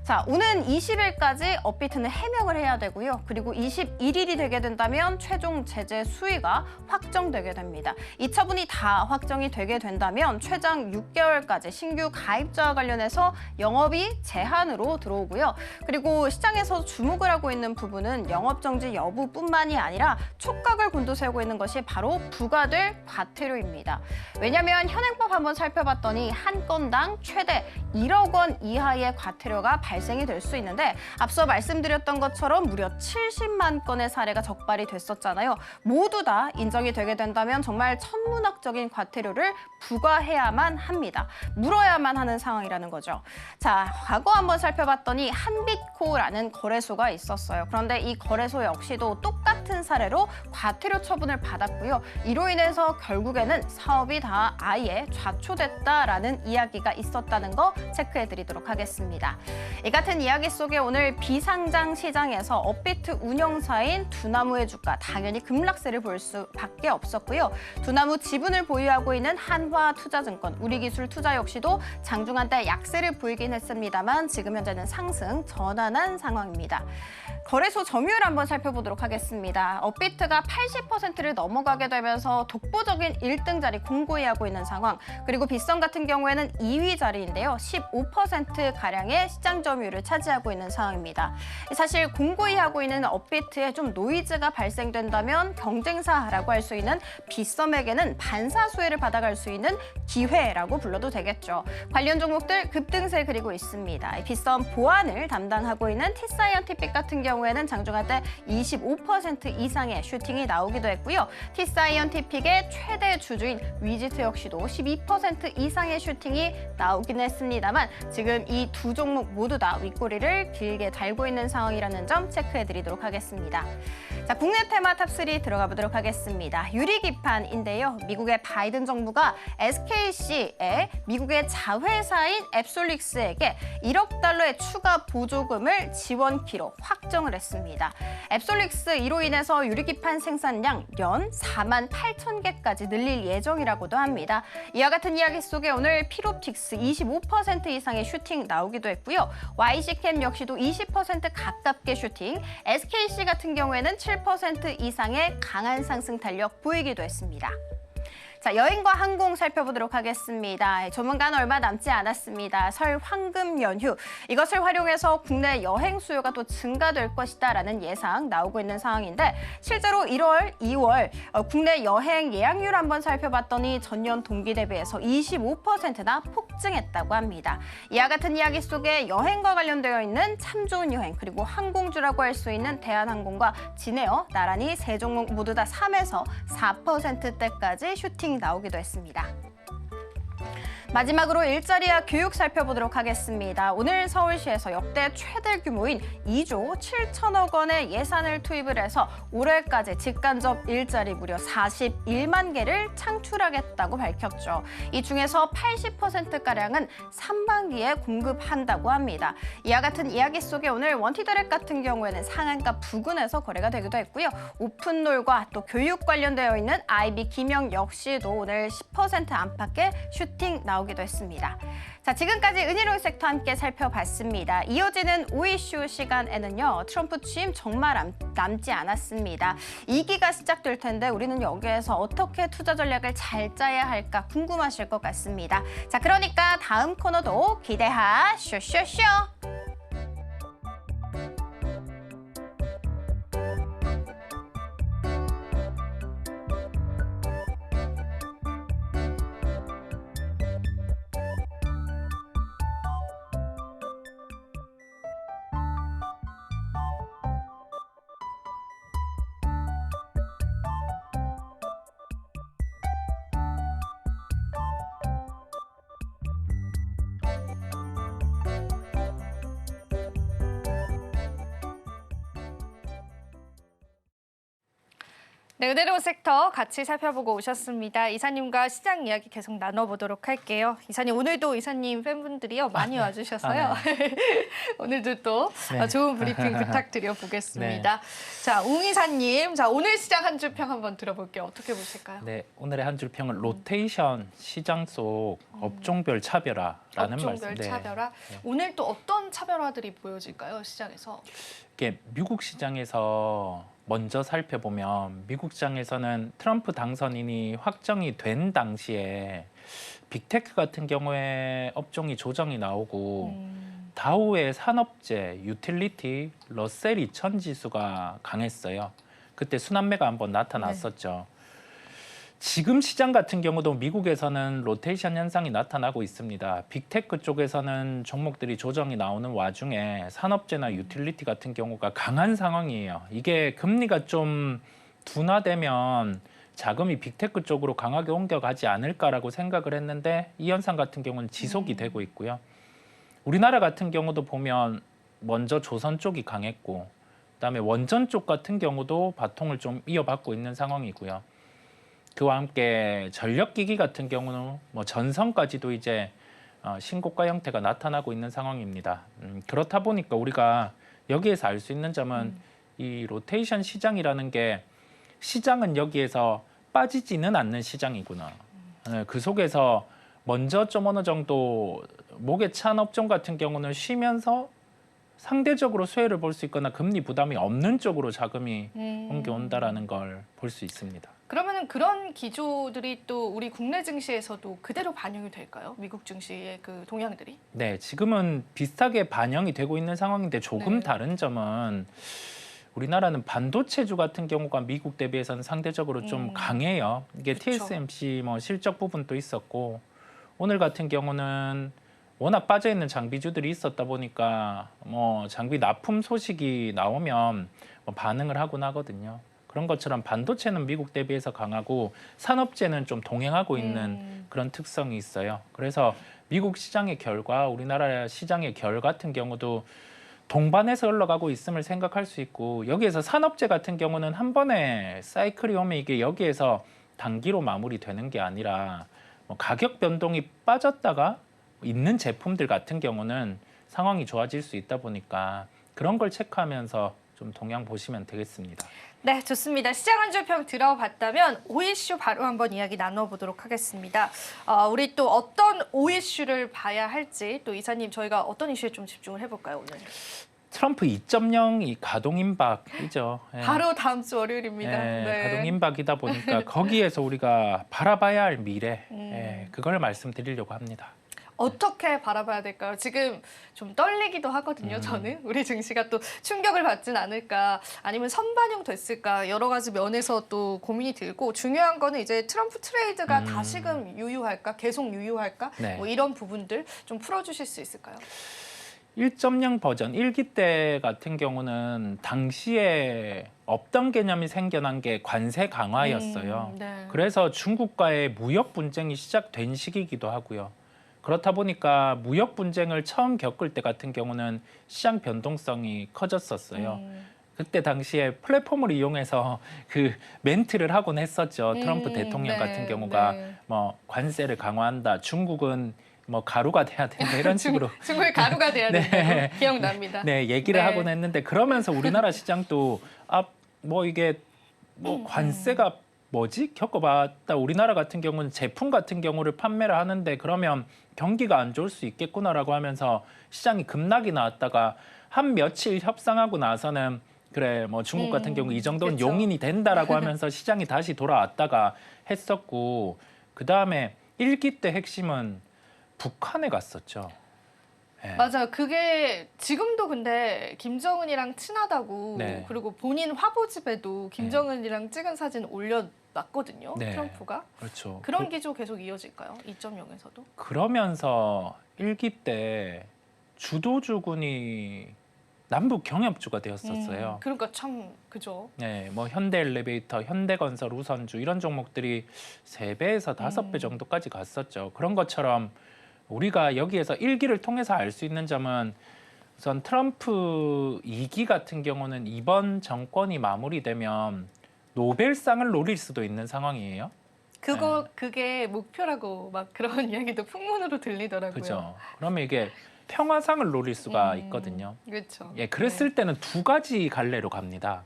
자, 오는 20일까지 업비트는 해명을 해야 되고요. 그리고 21일이 되게 된다면 최종 제재 수위가 확정되게 됩니다. 이 처분이 다 확정이 되게 된다면 최장 6개월까지 신규 가입자와 관련해서 영업이 제한으로 들어오고요. 그리고 시장에서 주목을 하고 있는 부분은 영업정지 여부뿐만이 아니라 촉각을 곤두세우고 있는 것이 바로 부과될 과태료입니다. 왜냐하면 현행법 한번 살펴봤더니 한 건당 최대 1억 원 이하의 과태료가 발생이 될 수 있는데 앞서 말씀드렸던 것처럼 무려 70만 건의 사례가 적발이 됐었잖아요. 모두 다 인정이 되게 된다면 정말 천문학적인 과태료를 부과해야만 합니다. 물어야만 하는 상황이라는 거죠. 자, 과거 한번 살펴봤더니 한빛코라는 거래소가 있었어요. 그런데 이 거래소 역시도 똑같은 사례로 과태료 처분을 받았고요. 이로 인해서 결국에는 사업이 다 아예 좌초됐다라는 이야기가 있었다는 거 체크해드리도록 하겠습니다. 이 같은 이야기 속에 오늘 비상장 시장에서 업비트 운영사인 두나무의 주가 당연히 급락세를 볼 수밖에 없었고요. 두나무 지분을 보유하고 있는 한화투자증권, 우리기술투자 역시도 장중한 때 약세를 보이긴 했습니다만 지금 현재는 상승 전환한 상황입니다. 거래소 점유율 한번 살펴보도록 하겠습니다. 업비트가 80%를 넘어가게 되면서 독보적인 1등 자리 공고히 하고 있는 상황. 그리고 빗썸 같은 경우에는 2위 자리인데요. 15%가량의 시장 점유율을 차지하고 있는 상황입니다. 사실 공고히 하고 있는 업비트에 좀 노이즈가 발생된다면 경쟁사라고 할 수 있는 빗썸에게는 반사수혜를 받아갈 수 있는 기회라고 불러도 되겠죠. 관련 종목들 급등세 그리고 있습니다. 빗썸 보안을 담당하고 있는 T사이언티픽 같은 경우에는 장중할 때 25% 이상의 슈팅이 나오기도 했고요. T사이언티픽의 최대 주주인 위지트 역시도 12% 이상의 슈팅이 나오긴 했습니다만 지금 이 두 종목 모두 다 윗꼬리를 길게 달고 있는 상황이라는 점 체크해드리도록 하겠습니다. 자, 국내 테마 탑3 들어가 보도록 하겠습니다. 유리기판인데요. 미국의 바이든 정부가 SKC에 미국의 자회사인 앱솔릭스에게 1억 달러의 추가 보조금을 지원키로 확정을 했습니다. 앱솔릭스 이로 인해 인해서 유리기판 생산량 연 4만 8천 개까지 늘릴 예정이라고도 합니다. 이와 같은 이야기 속에 오늘 필옵틱스 25% 이상의 슈팅 나오기도 했고요. YC캠 역시도 20% 가깝게 슈팅, SKC 같은 경우에는 7% 이상의 강한 상승 탄력 보이기도 했습니다. 자, 여행과 항공 살펴보도록 하겠습니다. 조만간 얼마 남지 않았습니다. 설 황금 연휴, 이것을 활용해서 국내 여행 수요가 또 증가될 것이다라는 예상 나오고 있는 상황인데 실제로 1월, 2월 국내 여행 예약률 한번 살펴봤더니 전년 동기 대비해서 25%나 폭증했다고 합니다. 이와 같은 이야기 속에 여행과 관련되어 있는 참 좋은 여행 그리고 항공주라고 할 수 있는 대한항공과 진에어 나란히 세 종목 모두 다 3에서 4%대까지 슈팅 나오기도 했습니다. 마지막으로 일자리와 교육 살펴보도록 하겠습니다. 오늘 서울시에서 역대 최대 규모인 2조 7천억 원의 예산을 투입을 해서 올해까지 직간접 일자리 무려 41만 개를 창출하겠다고 밝혔죠. 이 중에서 80%가량은 상반기에 공급한다고 합니다. 이와 같은 이야기 속에 오늘 원티드랙 같은 경우에는 상한가 부근에서 거래가 되기도 했고요. 오픈롤과 또 교육 관련되어 있는 IB 김영 역시도 오늘 10% 안팎의 슈팅 나오기도 했습니다. 자, 지금까지 은희로운 섹터 함께 살펴봤습니다. 이어지는 오이슈 시간에는요. 트럼프 취임 정말 남지 않았습니다. 2기가 시작될 텐데 우리는 여기에서 어떻게 투자 전략을 잘 짜야 할까 궁금하실 것 같습니다. 자, 그러니까 다음 코너도 기대하쇼쇼쇼. 네, 은혜로운 섹터 같이 살펴보고 오셨습니다. 이사님과 시장 이야기 계속 나눠보도록 할게요. 이사님, 오늘도 이사님 팬분들이요 많이 와주셔서요. 네. 오늘도 또 네. 좋은 브리핑 부탁드려 보겠습니다. 자, 웅 이사님, 자 오늘 시장 한 줄 평 한번 들어볼게요. 어떻게 보실까요? 네, 오늘의 한 줄 평은 로테이션 시장 속 업종별 차별화라는 말씀. 업종별 차별화. 네. 오늘 또 어떤 차별화들이 보여질까요? 시장에서? 이게 미국 시장에서 먼저 살펴보면 미국 시장에서는 트럼프 당선인이 확정이 된 당시에 빅테크 같은 경우에 업종이 조정이 나오고 다우의 산업재, 유틸리티, 러셀 2000 지수가 강했어요. 그때 순환매가 한번 나타났었죠. 지금 시장 같은 경우도 미국에서는 로테이션 현상이 나타나고 있습니다. 빅테크 쪽에서는 종목들이 조정이 나오는 와중에 산업재나 유틸리티 같은 경우가 강한 상황이에요. 이게 금리가 좀 둔화되면 자금이 빅테크 쪽으로 강하게 옮겨가지 않을까라고 생각을 했는데 이 현상 같은 경우는 지속이 되고 있고요. 우리나라 같은 경우도 보면 먼저 조선 쪽이 강했고 그다음에 원전 쪽 같은 경우도 바통을 좀 이어받고 있는 상황이고요. 그와 함께 전력기기 같은 경우는 뭐 전선까지도 이제 신고가 형태가 나타나고 있는 상황입니다. 그렇다 보니까 우리가 여기에서 알 수 있는 점은 이 로테이션 시장이라는 게 시장은 여기에서 빠지지는 않는 시장이구나. 그 속에서 먼저 좀 어느 정도 목에 찬 업종 같은 경우는 쉬면서 상대적으로 수혜를 볼 수 있거나 금리 부담이 없는 쪽으로 자금이 옮겨온다라는 걸 볼 수 있습니다. 그러면은 그런 기조들이 또 우리 국내 증시에서도 그대로 반영이 될까요? 미국 증시의 그 동향들이? 네, 지금은 비슷하게 반영이 되고 있는 상황인데 조금 네. 다른 점은 우리나라는 반도체주 같은 경우가 미국 대비해서는 상대적으로 좀 강해요. 이게 그쵸. TSMC 뭐 실적 부분도 있었고 오늘 같은 경우는 워낙 빠져 있는 장비주들이 있었다 보니까 뭐 장비 납품 소식이 나오면 뭐 반응을 하곤 하거든요. 그런 것처럼 반도체는 미국 대비해서 강하고 산업재는 좀 동행하고 있는 그런 특성이 있어요. 그래서 미국 시장의 결과, 우리나라 시장의 결 같은 경우도 동반해서 흘러가고 있음을 생각할 수 있고 여기에서 산업재 같은 경우는 한 번에 사이클이 오면 이게 여기에서 단기로 마무리되는 게 아니라 뭐 가격 변동이 빠졌다가 있는 제품들 같은 경우는 상황이 좋아질 수 있다 보니까 그런 걸 체크하면서 좀 동향 보시면 되겠습니다. 네, 좋습니다. 시장 한 줄 평 들어봤다면 5이슈 바로 한번 이야기 나눠보도록 하겠습니다. 우리 또 어떤 5이슈를 봐야 할지 또 이사님 저희가 어떤 이슈에 좀 집중을 해볼까요 오늘? 트럼프 2.0이 가동 임박이죠. 예. 바로 다음 주 월요일입니다. 예, 네. 가동 임박이다 보니까 거기에서 우리가 바라봐야 할 미래, 예, 그걸 말씀드리려고 합니다. 어떻게 바라봐야 될까요? 지금 좀 떨리기도 하거든요. 저는 우리 증시가 또 충격을 받진 않을까, 아니면 선반영 됐을까 여러 가지 면에서 또 고민이 들고 중요한 거는 이제 트럼프 트레이드가 다시금 유효할까, 계속 유효할까, 네. 뭐 이런 부분들 좀 풀어주실 수 있을까요? 1.0 버전 1기 때 같은 경우는 당시에 없던 개념이 생겨난 게 관세 강화였어요. 네. 그래서 중국과의 무역 분쟁이 시작된 시기이기도 하고요. 그렇다 보니까 무역 분쟁을 처음 겪을 때 같은 경우는 시장 변동성이 커졌었어요. 그때 당시에 플랫폼을 이용해서 그 멘트를 하곤 했었죠. 트럼프 대통령 네, 같은 경우가 네. 뭐 관세를 강화한다. 중국은 뭐 가루가 돼야 된다 이런 식으로 중국의 가루가 돼야 네. 된다고 기억납니다. 네, 얘기를 네. 하곤 했는데 그러면서 우리나라 시장도 뭐 이게 뭐 관세가 뭐지? 겪어봤다. 우리나라 같은 경우는 제품 같은 경우를 판매를 하는데 그러면 경기가 안 좋을 수 있겠구나라고 하면서 시장이 급락이 나왔다가 한 며칠 협상하고 나서는 그래 뭐 중국 같은 경우 이 정도는 그쵸. 용인이 된다라고 하면서 시장이 다시 돌아왔다가 했었고 그다음에 1기 때 핵심은 북한에 갔었죠. 네. 맞아요. 그게 지금도 근데 김정은이랑 친하다고 네. 그리고 본인 화보집에도 김정은이랑 찍은 사진 올려놨거든요. 네. 트럼프가. 그렇죠. 그런 기조 계속 이어질까요? 2.0에서도? 그러면서 1기 때 주도주군이 남북 경협주가 되었었어요. 그러니까 참 그죠. 네, 뭐 현대엘리베이터, 현대건설, 우선주 이런 종목들이 3배에서 5배 정도까지 갔었죠. 그런 것처럼 우리가 여기에서 1기를 통해서 알 수 있는 점은 우선 트럼프 2기 같은 경우는 이번 정권이 마무리되면 노벨상을 노릴 수도 있는 상황이에요. 그게 목표라고 막 그런 이야기도 풍문으로 들리더라고요. 그죠? 그러면 이게 평화상을 노릴 수가 있거든요. 그렇죠. 예, 그랬을 때는 두 가지 갈래로 갑니다.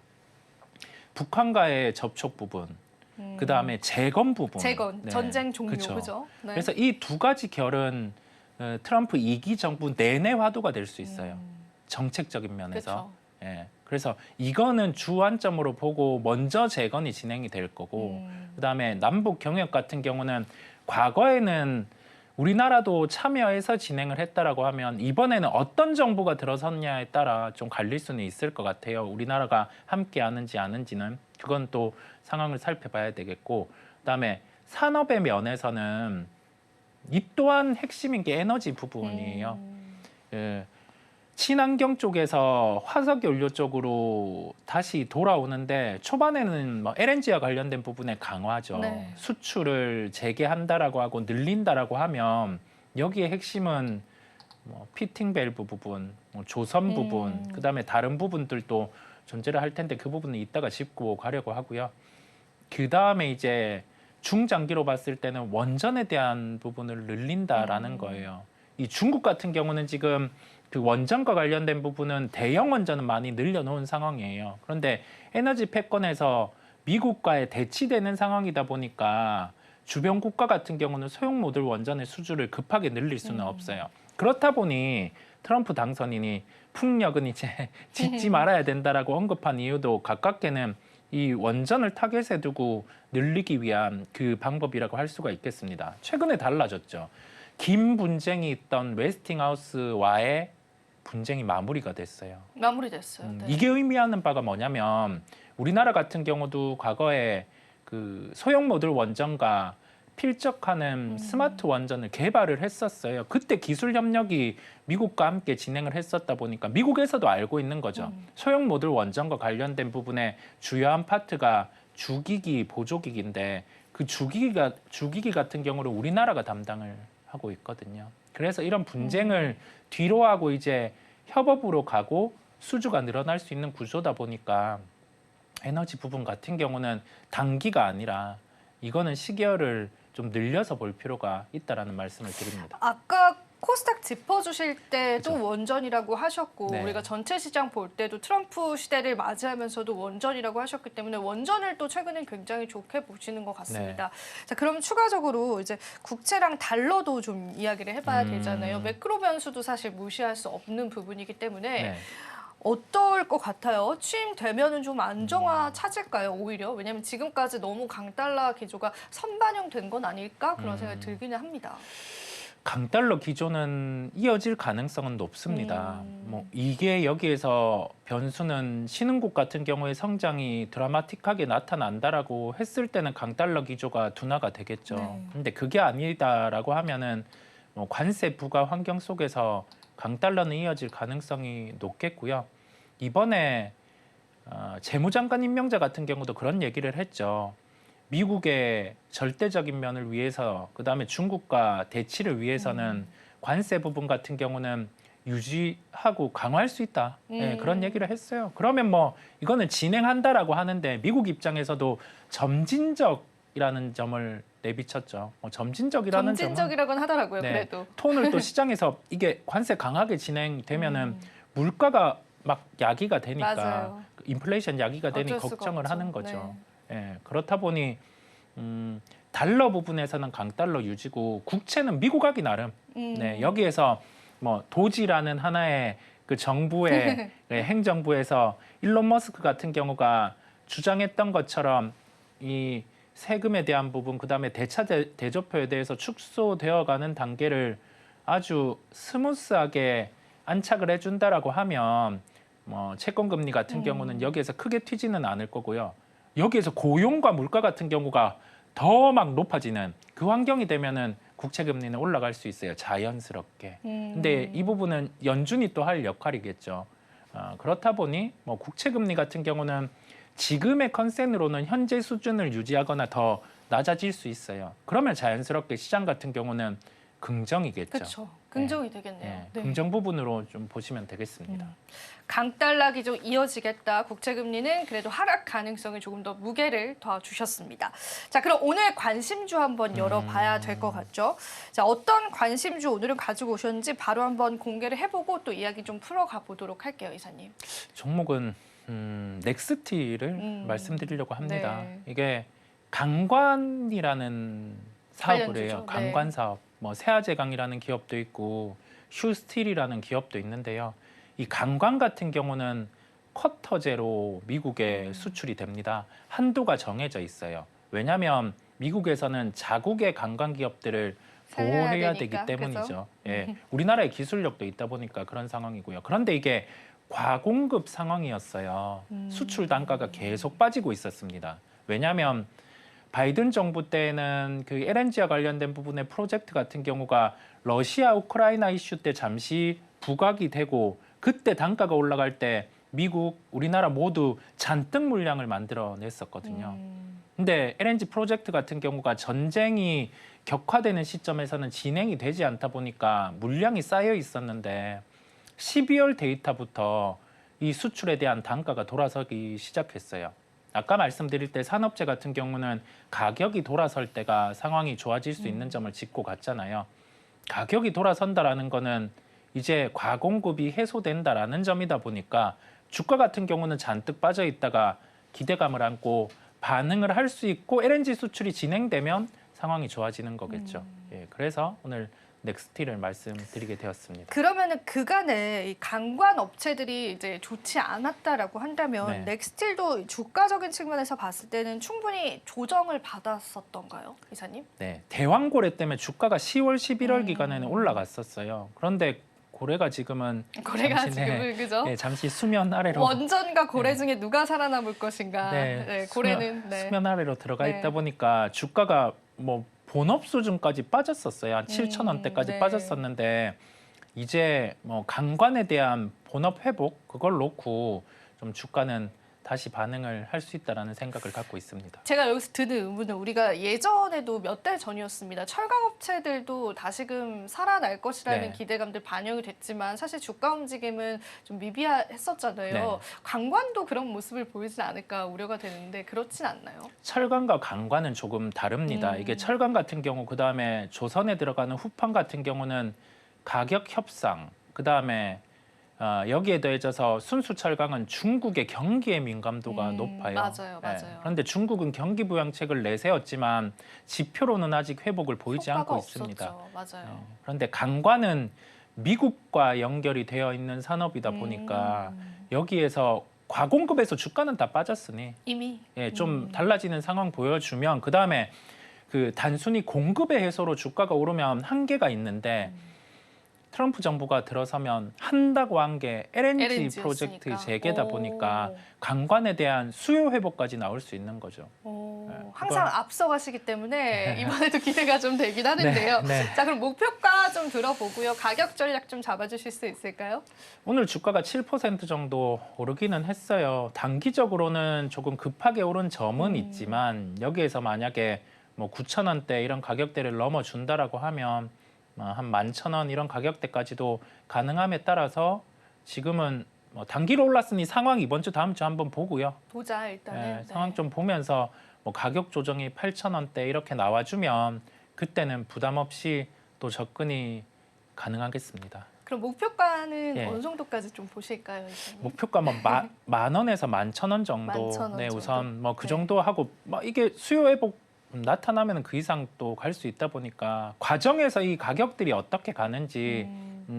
북한과의 접촉 부분, 그 다음에 재건 부분. 재건, 네, 전쟁 종료, 그쵸. 그죠? 네. 그래서 이 두 가지 결은 트럼프 2기 정부 내내 화두가 될 수 있어요. 정책적인 면에서. 그렇죠. 예, 그래서 이거는 주안점으로 보고 먼저 재건이 진행이 될 거고, 그 다음에 남북 경협 같은 경우는 과거에는 우리나라도 참여해서 진행을 했다라고 하면 이번에는 어떤 정부가 들어섰냐에 따라 좀 갈릴 수는 있을 것 같아요. 우리나라가 함께 하는지 아는지는 그건 또 상황을 살펴봐야 되겠고, 그다음에 산업의 면에서는 이 또한 핵심인 게 에너지 부분이에요. 친환경 쪽에서 화석 연료 쪽으로 다시 돌아오는데 초반에는 뭐 LNG와 관련된 부분에 강화죠. 네. 수출을 재개한다라고 하고 늘린다라고 하면 여기에 핵심은 뭐 피팅 밸브 부분, 뭐 조선 부분, 그다음에 다른 부분들도 존재를 할 텐데 그 부분은 이따가 짚고 가려고 하고요. 그다음에 이제 중장기로 봤을 때는 원전에 대한 부분을 늘린다라는 거예요. 이 중국 같은 경우는 지금 그 원전과 관련된 부분은 대형 원전은 많이 늘려놓은 상황이에요. 그런데 에너지 패권에서 미국과의 대치되는 상황이다 보니까 주변 국가 같은 경우는 소형 모듈 원전의 수주를 급하게 늘릴 수는 없어요. 그렇다 보니 트럼프 당선인이 풍력은 이제 짓지 말아야 된다라고 언급한 이유도 가깝게는 이 원전을 타겟에 두고 늘리기 위한 그 방법이라고 할 수가 있겠습니다. 최근에 달라졌죠. 긴 분쟁이 있던 웨스팅하우스와의 분쟁이 마무리가 됐어요. 마무리됐어요. 네. 이게 의미하는 바가 뭐냐면 우리나라 같은 경우도 과거에 그 소형 모듈 원전과 필적하는 스마트 원전을 개발을 했었어요. 그때 기술 협력이 미국과 함께 진행을 했었다 보니까 미국에서도 알고 있는 거죠. 소형 모듈 원전과 관련된 부분에 주요한 파트가 주기기, 보조기기인데 그 주기기 같은 경우를 우리나라가 담당을 하고 있거든요. 그래서 이런 분쟁을 뒤로 하고 이제 협업으로 가고 수주가 늘어날 수 있는 구조다 보니까 에너지 부분 같은 경우는 단기가 아니라 이거는 시기열을 좀 늘려서 볼 필요가 있다라는 말씀을 드립니다. 아까 코스닥 짚어주실 때도 그죠. 원전이라고 하셨고 네. 우리가 전체 시장 볼 때도 트럼프 시대를 맞이하면서도 원전이라고 하셨기 때문에 원전을 또 최근엔 굉장히 좋게 보시는 것 같습니다. 자, 그럼 추가적으로 이제 국채랑 달러도 좀 이야기를 해봐야 되잖아요. 매크로 변수도 사실 무시할 수 없는 부분이기 때문에 네. 어떨 것 같아요? 취임되면은 좀 안정화 찾을까요? 오히려 왜냐하면 지금까지 너무 강달러 기조가 선반영된 건 아닐까 그런 생각이 들기는 합니다. 강달러 기조는 이어질 가능성은 높습니다. 뭐 이게 여기에서 변수는 신흥국 같은 경우에 성장이 드라마틱하게 나타난다라고 했을 때는 강달러 기조가 둔화가 되겠죠. 네. 근데 그게 아니다라고 하면은 뭐 관세 부과 환경 속에서 강달러는 이어질 가능성이 높겠고요. 이번에 재무장관 임명자 같은 경우도 그런 얘기를 했죠. 미국의 절대적인 면을 위해서 그다음에 중국과 대치를 위해서는 관세 부분 같은 경우는 유지하고 강화할 수 있다. 네, 그런 얘기를 했어요. 그러면 뭐 이거는 진행한다라고 하는데 미국 입장에서도 점진적이라는 점을 내비쳤죠. 점진적이라는 점은 점진적이라고는 하더라고요. 네, 그래도. 톤을 또 시장에서 이게 관세 강하게 진행되면은 물가가 막 야기가 되니까 맞아요. 인플레이션 야기가 되니 어쩔 수가 걱정을 없죠. 하는 거죠. 네. 예, 그렇다 보니 달러 부분에서는 강달러 유지고 국채는 미국하기 나름. 네, 여기에서 뭐 도지라는 하나의 그 정부의 네, 행정부에서 일론 머스크 같은 경우가 주장했던 것처럼 이 세금에 대한 부분, 그다음에 대차 대조표에 대해서 축소되어가는 단계를 아주 스무스하게 안착을 해준다라고 하면 뭐 채권 금리 같은 경우는 여기에서 크게 튀지는 않을 거고요. 여기에서 고용과 물가 같은 경우가 더 막 높아지는 그 환경이 되면은 국채 금리는 올라갈 수 있어요. 자연스럽게. 근데 이 부분은 연준이 또 할 역할이겠죠. 그렇다 보니 뭐 국채 금리 같은 경우는 지금의 컨센으로는 현재 수준을 유지하거나 더 낮아질 수 있어요. 그러면 자연스럽게 시장 같은 경우는 긍정이겠죠. 그렇죠. 긍정이 되겠네요. 네, 네. 긍정 부분으로 좀 보시면 되겠습니다. 강달러 기조 이어지겠다. 국채 금리는 그래도 하락 가능성이 조금 더 무게를 더 주셨습니다. 자, 그럼 오늘 관심주 한번 열어봐야 될 것 같죠. 자, 어떤 관심주 오늘은 가지고 오셨는지 바로 한번 공개를 해보고 또 이야기 좀 풀어가 보도록 할게요, 이사님. 종목은 넥스티를 말씀드리려고 합니다. 네. 이게 강관이라는 사업을 관련주죠. 해요. 네. 강관 사업. 뭐 세아제강이라는 기업도 있고 휴스틸이라는 기업도 있는데요. 이 강관 같은 경우는 쿼터제로 미국에 수출이 됩니다. 한도가 정해져 있어요. 왜냐하면 미국에서는 자국의 강관 기업들을 보호해야 되기 되니까, 때문이죠. 그죠? 예, 우리나라의 기술력도 있다 보니까 그런 상황이고요. 그런데 이게 과공급 상황이었어요. 수출 단가가 계속 빠지고 있었습니다. 왜냐하면 바이든 정부 때는 그 LNG와 관련된 부분의 프로젝트 같은 경우가 러시아 우크라이나 이슈 때 잠시 부각이 되고 그때 단가가 올라갈 때 미국, 우리나라 모두 잔뜩 물량을 만들어냈었거든요. 근데 LNG 프로젝트 같은 경우가 전쟁이 격화되는 시점에서는 진행이 되지 않다 보니까 물량이 쌓여 있었는데 12월 데이터부터 이 수출에 대한 단가가 돌아서기 시작했어요. 아까 말씀드릴 때 산업재 같은 경우는 가격이 돌아설 때가 상황이 좋아질 수 있는 점을 짚고 갔잖아요. 가격이 돌아선다라는 거는 이제 과공급이 해소된다라는 점이다 보니까 주가 같은 경우는 잔뜩 빠져 있다가 기대감을 안고 반응을 할 수 있고 LNG 수출이 진행되면 상황이 좋아지는 거겠죠. 예, 그래서 오늘 넥스티를 말씀드리게 되었습니다. 그러면은 그간에 이 강관 업체들이 이제 좋지 않았다라고 한다면 네. 넥스틸도 주가적인 측면에서 봤을 때는 충분히 조정을 받았었던가요, 이사님? 네, 대왕고래 때문에 주가가 10월, 11월 기간에는 올라갔었어요. 그런데 고래가 지금은 고래가 잠시, 지금은 그죠? 네, 잠시 수면 아래로 원전과 고래 중에 누가 살아남을 것인가? 네, 고래는 수면 아래로 들어가 네. 있다 보니까 주가가 뭐 본업 수준까지 빠졌었어요. 한 7천 원대까지 네. 빠졌었는데 이제 뭐 강관에 대한 본업 회복 그걸 놓고 좀 주가는 다시 반응을 할 수 있다라는 생각을 갖고 있습니다. 제가 여기서 드는 의문은 우리가 예전에도 몇 달 전이었습니다. 철강업체들도 다시금 살아날 것이라는 네. 기대감들 반영이 됐지만 사실 주가 움직임은 좀 미비했었잖아요. 네. 강관도 그런 모습을 보이진 않을까 우려가 되는데 그렇진 않나요? 철강과 강관은 조금 다릅니다. 이게 철강 같은 경우 그다음에 조선에 들어가는 후판 같은 경우는 가격 협상, 그다음에 여기에 더해져서 순수 철강은 중국의 경기에 민감도가 높아요. 맞아요, 예, 맞아요. 그런데 중국은 경기 부양책을 내세웠지만 지표로는 아직 회복을 보이지 않고 있습니다. 없었죠. 맞아요. 예, 그런데 강관은 미국과 연결이 되어 있는 산업이다 보니까 여기에서 과공급에서 주가는 다 빠졌으니 이미 좀 달라지는 상황 보여주면 그다음에 그 단순히 공급의 해소로 주가가 오르면 한계가 있는데 트럼프 정부가 들어서면 한다고 한 게 LNG 프로젝트 재개다 보니까 강관에 대한 수요 회복까지 나올 수 있는 거죠. 항상 앞서가시기 때문에 이번에도 기대가 좀 되긴 하는데요. 네. 자, 그럼 목표가 좀 들어보고요. 가격 전략 좀 잡아주실 수 있을까요? 오늘 주가가 7% 정도 오르기는 했어요. 단기적으로는 조금 급하게 오른 점은 있지만 여기에서 만약에 뭐 9,000원대 이런 가격대를 넘어준다라고 하면 한 11,000원 이런 가격대까지도 가능함에 따라서 지금은 뭐 단기로 올랐으니 상황 이번 주 다음 주 한번 보고요. 보자 일단은. 상황 좀 보면서 뭐 가격 조정이 8,000원대 이렇게 나와주면 그때는 부담 없이 또 접근이 가능하겠습니다. 그럼 목표가는 예. 어느 정도까지 좀 보실까요? 이사님? 목표가 뭐 만 원에서 11,000원 정도. 11,000원 네, 정도? 우선 뭐 그 네. 정도 하고 뭐 이게 수요 회복 나타나면 그 이상 또 갈 수 있다 보니까 과정에서 이 가격들이 어떻게 가는지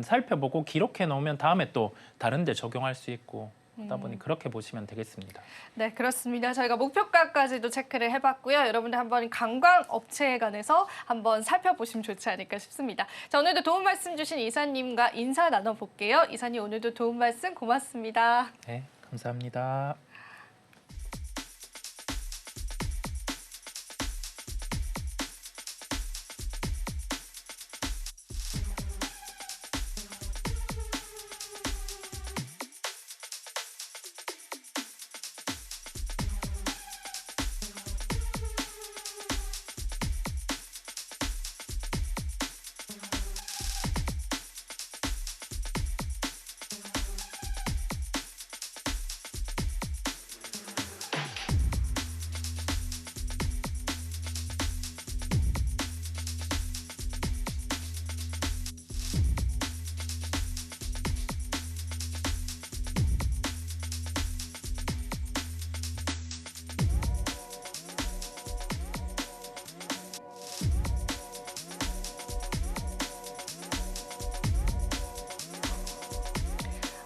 살펴보고 기록해 놓으면 다음에 또 다른 데 적용할 수 있고 하다 보니 그렇게 보시면 되겠습니다. 네, 그렇습니다. 저희가 목표가까지도 체크를 해봤고요. 여러분들 한번 관광 업체에 관해서 한번 살펴보시면 좋지 않을까 싶습니다. 자, 오늘도 도움 말씀 주신 이사님과 인사 나눠볼게요. 이사님 오늘도 도움 말씀 고맙습니다. 네, 감사합니다.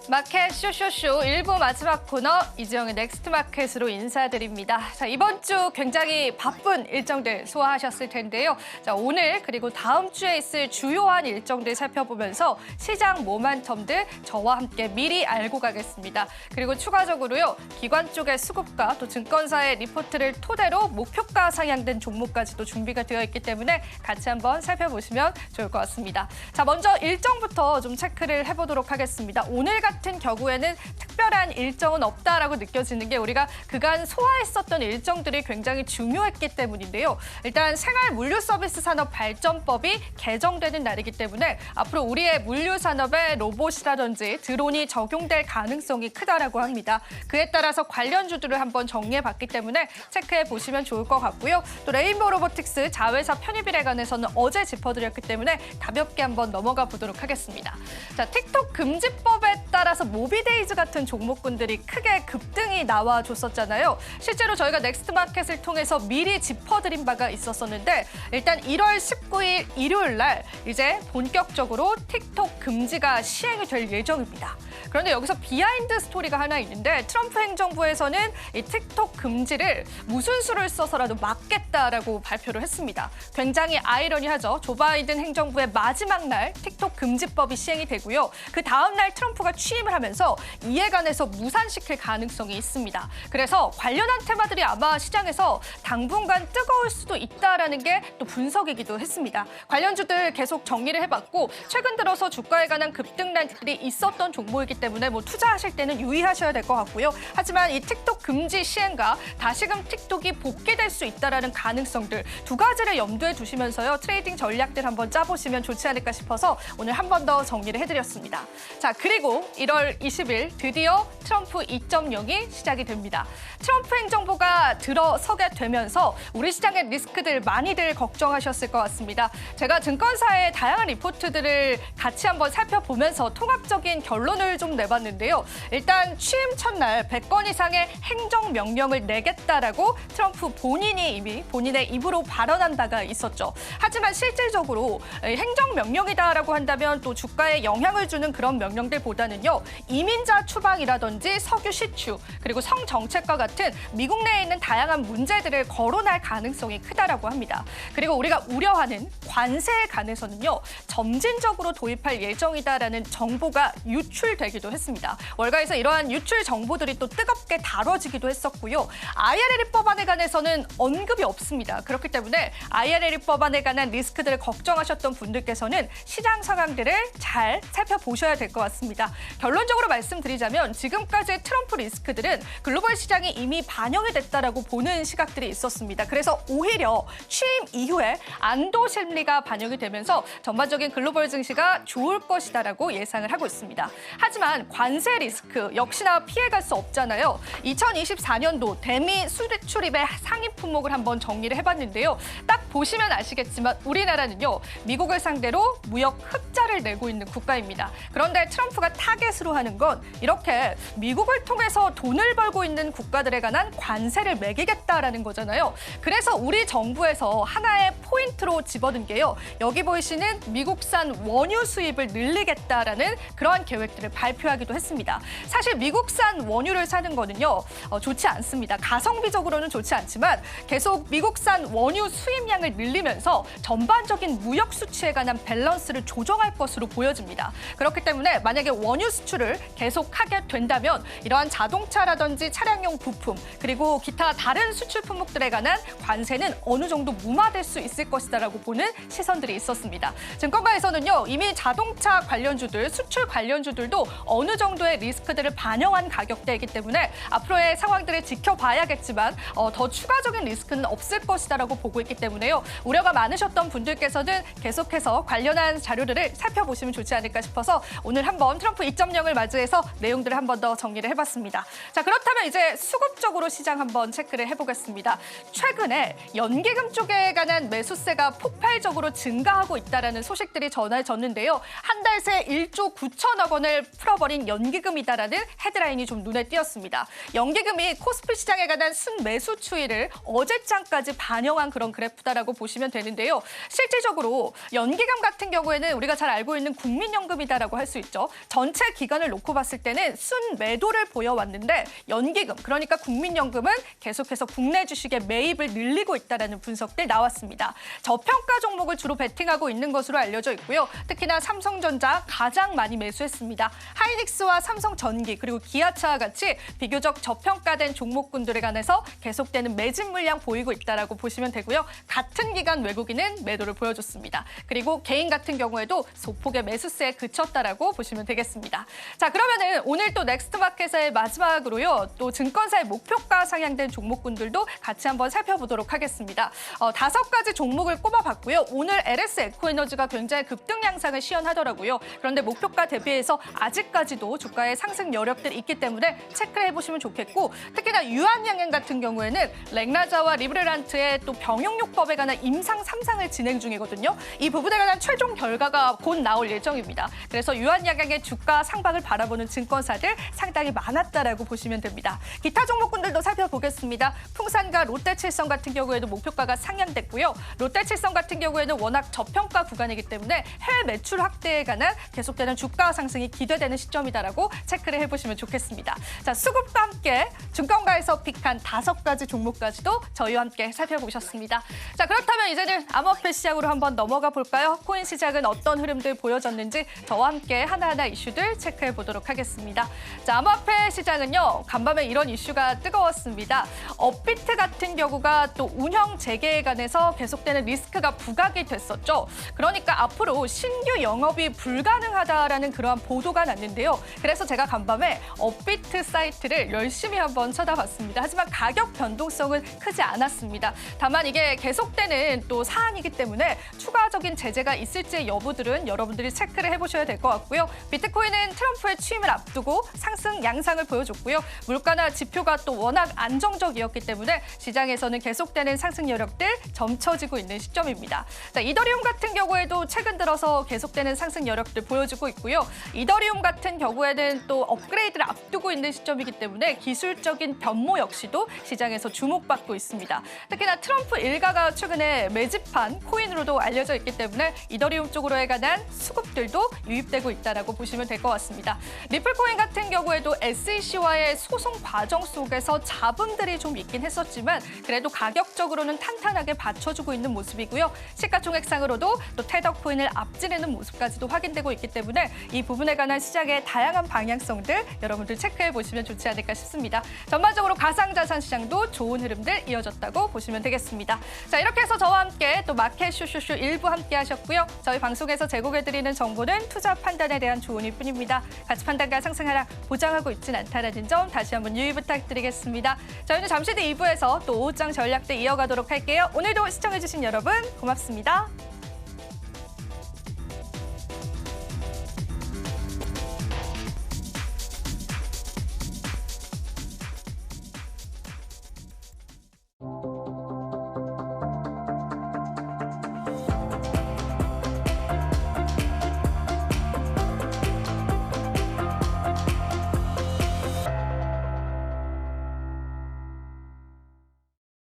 마켓 쇼쇼쇼 1부 마지막 코너 이지영의 넥스트 마켓으로 인사드립니다. 자, 이번 주 굉장히 바쁜 일정들 소화하셨을 텐데요. 자, 오늘 그리고 다음 주에 있을 주요한 일정들 살펴보면서 시장 모멘텀들 저와 함께 미리 알고 가겠습니다. 그리고 추가적으로요. 기관 쪽의 수급과 또 증권사의 리포트를 토대로 목표가 상향된 종목까지도 준비가 되어 있기 때문에 같이 한번 살펴보시면 좋을 것 같습니다. 자, 먼저 일정부터 좀 체크를 해보도록 하겠습니다. 오늘 같은 경우에는 특별한 일정은 없다라고 느껴지는 게 우리가 그간 소화했었던 일정들이 굉장히 중요했기 때문인데요. 일단 생활물류서비스 산업 발전법이 개정되는 날이기 때문에 앞으로 우리의 물류산업에 로봇이라든지 드론이 적용될 가능성이 크다라고 합니다. 그에 따라서 관련주들을 한번 정리해봤기 때문에 체크해 보시면 좋을 것 같고요. 또 레인보우 로보틱스 자회사 편입일에 관해서는 어제 짚어드렸기 때문에 가볍게 한번 넘어가 보도록 하겠습니다. 자, 틱톡 금지법에 따라서 모비데이즈 같은 종목군들이 크게 급등이 나와줬었잖아요. 실제로 저희가 넥스트마켓을 통해서 미리 짚어드린 바가 있었었는데 일단 1월 19일 일요일 날 이제 본격적으로 틱톡 금지가 시행이 될 예정입니다. 그런데 여기서 비하인드 스토리가 하나 있는데 트럼프 행정부에서는 이 틱톡 금지를 무슨 수를 써서라도 막겠다라고 발표를 했습니다. 굉장히 아이러니하죠. 조 바이든 행정부의 마지막 날 틱톡 금지법이 시행이 되고요. 그 다음 날 트럼프가 취임을 하면서 이에 관해서 무산시킬 가능성이 있습니다. 그래서 관련한 테마들이 아마 시장에서 당분간 뜨거울 수도 있다라는 게 또 분석이기도 했습니다. 관련주들 계속 정리를 해봤고 최근 들어서 주가에 관한 급등락들이 있었던 종목이기 때문에 뭐 투자하실 때는 유의하셔야 될 것 같고요. 하지만 이 틱톡 금지 시행과 다시금 틱톡이 복귀될 수 있다라는 가능성들 두 가지를 염두에 두시면서요. 트레이딩 전략들 한번 짜보시면 좋지 않을까 싶어서 오늘 한 번 더 정리를 해드렸습니다. 자, 그리고 이 1월 20일 드디어 트럼프 2.0이 시작이 됩니다. 트럼프 행정부가 들어서게 되면서 우리 시장의 리스크들 많이들 걱정하셨을 것 같습니다. 제가 증권사의 다양한 리포트들을 같이 한번 살펴보면서 통합적인 결론을 좀 내봤는데요. 일단 취임 첫날 100건 이상의 행정명령을 내겠다라고 트럼프 본인이 이미 본인의 입으로 발언한 바가 있었죠. 하지만 실질적으로 행정명령이다라고 한다면 또 주가에 영향을 주는 그런 명령들보다는요. 이민자 추방이라든지 석유 시추 그리고 성정책과 같은 미국 내에 있는 다양한 문제들을 거론할 가능성이 크다라고 합니다. 그리고 우리가 우려하는 관세에 관해서는요. 점진적으로 도입할 예정이다라는 정보가 유출되기도 했습니다. 월가에서 이러한 유출 정보들이 또 뜨겁게 다뤄지기도 했었고요. IRA 법안에 관해서는 언급이 없습니다. 그렇기 때문에 IRA 법안에 관한 리스크들을 걱정하셨던 분들께서는 시장 상황들을 잘 살펴보셔야 될 것 같습니다. 결론적으로 말씀드리자면 지금까지의 트럼프 리스크들은 글로벌 시장이 이미 반영이 됐다라고 보는 시각들이 있었습니다. 그래서 오히려 취임 이후에 안도 심리가 반영이 되면서 전반적인 글로벌 증시가 좋을 것이다라고 예상을 하고 있습니다. 하지만 관세 리스크 역시나 피해갈 수 없잖아요. 2024년도 대미 수출입의 상위 품목을 한번 정리를 해봤는데요. 딱 보시면 아시겠지만 우리나라는요. 미국을 상대로 무역 흑자를 내고 있는 국가입니다. 그런데 트럼프가 타겟으로 하는 건 이렇게 미국을 통해서 돈을 벌고 있는 국가들에 관한 관세를 매기겠다라는 거잖아요. 그래서 우리 정부에서 하나의 포인트로 집어든 게요. 여기 보이시는 미국산 원유 수입을 늘리겠다라는 그러한 계획들을 발표하기도 했습니다. 사실 미국산 원유를 사는 거는요. 좋지 않습니다. 가성비적으로는 좋지 않지만 계속 미국산 원유 수입량을 늘리면서 전반적인 무역 수치에 관한 밸런스를 조정할 것으로 보여집니다. 그렇기 때문에 만약에 원유 수출을 계속하게 된다면 이러한 자동차라든지 차량용 부품 그리고 기타 다른 수출 품목들에 관한 관세는 어느 정도 무마될 수 있을 것이다라고 보는 시선들이 있었습니다. 증권가에서는요. 이미 자동차 관련주들, 수출 관련주들도 어느 정도의 리스크들을 반영한 가격대이기 때문에 앞으로의 상황들을 지켜봐야겠지만 더 추가적인 리스크는 없을 것이다라고 보고 있기 때문에요. 우려가 많으셨던 분들께서는 계속해서 관련한 자료들을 살펴보시면 좋지 않을까 싶어서 오늘 한번 트럼프 2.0을 맞이해서 내용들을 한번 더 정리를 해봤습니다. 자, 그렇다면 이제 수급적으로 시장 한번 체크를 해보겠습니다. 최근에 연기금 쪽에 관한 매수세가 폭발적으로 증가하고 있다는 소식들이 전해졌는데요. 한 달 새 1조 9천억 원을 풀어버린 연기금이다라는 헤드라인이 좀 눈에 띄었습니다. 연기금이 코스피 시장에 관한 순매수 추이를 어제장까지 반영한 그런 그래프다라고 보시면 되는데요. 실질적으로 연기금 같은 경우에는 우리가 잘 알고 있는 국민연금이다라고 할 수 있죠. 전체 기간을 놓고 봤을 때는 순매도를 보여왔는데 연기금, 그러니까 국민연금은 계속해서 국내 주식의 매입을 늘리고 있다는 분석들 나왔습니다. 저평가 종목을 주로 베팅하고 있는 것으로 알려져 있고요. 특히나 삼성전자 가장 많이 매수했습니다. 하이닉스와 삼성전기 그리고 기아차와 같이 비교적 저평가된 종목군들에 관해서 계속되는 매집 물량 보이고 있다라고 보시면 되고요. 같은 기간 외국인은 매도를 보여줬습니다. 그리고 개인 같은 경우에도 소폭의 매수세에 그쳤다라고 보시면 되겠습니다. 자, 그러면은 오늘 또 넥스트마켓의 마지막으로요. 또 증권사의 목표가 상향된 종목군들도 같이 한번 살펴보도록 하겠습니다. 5가지 종목을 꼽아봤고요. 오늘 LS 에코에너지가 굉장히 급등 양상을 시현하더라고요. 그런데 목표가 대비해서 아직까지도 주가의 상승 여력들이 있기 때문에 체크를 해보시면 좋겠고 특히나 유한양행 같은 경우에는 렉나자와 리브레란트의 또 병용요법에 관한 임상 3상을 진행 중이거든요. 이 부분에 관한 최종 결과가 곧 나올 예정입니다. 그래서 유한양행의 주가 상방을 바라보는 증권사들 상당히 많았다라고 보시면 됩니다. 기타 종목군들도 살펴보겠습니다. 풍산과 롯데칠성 같은 경우에도 목표가가 상향됐고요. 롯데칠성 같은 경우에는 워낙 저평가 구간이기 때문에 해외 매출 확대에 관한 계속되는 주가 상승이 기대되는 시점이다라고 체크를 해보시면 좋겠습니다. 자, 수급과 함께 증권가에서 픽한 5가지 종목까지도 저희와 함께 살펴보셨습니다. 자, 그렇다면 이제는 암호화폐 시장으로 한번 넘어가 볼까요? 코인 시장은 어떤 흐름들 보여줬는지 저와 함께 하나하나 이슈들 체크해 보도록 하겠습니다. 자, 암호화폐 시장은요. 간밤에 이런 이슈가 뜨거웠습니다. 있습니다. 업비트 같은 경우가 또 운영 재개에 관해서 계속되는 리스크가 부각이 됐었죠. 그러니까 앞으로 신규 영업이 불가능하다라는 그러한 보도가 났는데요. 그래서 제가 간밤에 업비트 사이트를 열심히 한번 찾아봤습니다. 하지만 가격 변동성은 크지 않았습니다. 다만 이게 계속되는 또 사안이기 때문에 추가적인 제재가 있을지의 여부들은 여러분들이 체크를 해보셔야 될 것 같고요. 비트코인은 트럼프의 취임을 앞두고 상승 양상을 보여줬고요. 물가나 지표가 또 워낙 안정적이었기 때문에 시장에서는 계속되는 상승 여력들 점쳐지고 있는 시점입니다. 자, 이더리움 같은 경우에도 최근 들어서 계속되는 상승 여력들 보여주고 있고요. 이더리움 같은 경우에는 또 업그레이드를 앞두고 있는 시점이기 때문에 기술적인 변모 역시도 시장에서 주목받고 있습니다. 특히나 트럼프 일가가 최근에 매집한 코인으로도 알려져 있기 때문에 이더리움 쪽으로에 관한 수급들도 유입되고 있다라고 보시면 될 것 같습니다. 리플코인 같은 경우에도 SEC와의 소송 과정 속에서 잡음들이 좀 있긴 했었지만 그래도 가격적으로는 탄탄하게 받쳐주고 있는 모습이고요. 시가총액상으로도 또 테더코인을 앞지르는 모습까지도 확인되고 있기 때문에 이 부분에 관한 시장의 다양한 방향성들 여러분들 체크해 보시면 좋지 않을까 싶습니다. 전반적으로 가상자산 시장도 좋은 흐름들 이어졌다고 보시면 되겠습니다. 자, 이렇게 해서 저와 함께 또 마켓 쇼쇼쇼 일부 함께 하셨고요. 저희 방송에서 제공해드리는 정보는 투자 판단에 대한 조언일 뿐입니다. 가치 판단과 상승 하락 보장하고 있진 않다는 점 다시 한번 유의 부탁드리겠습니다. 저희는 잠시 뒤 2부에서 또 오후장 전략대 이어가도록 할게요. 오늘도 시청해주신 여러분 고맙습니다.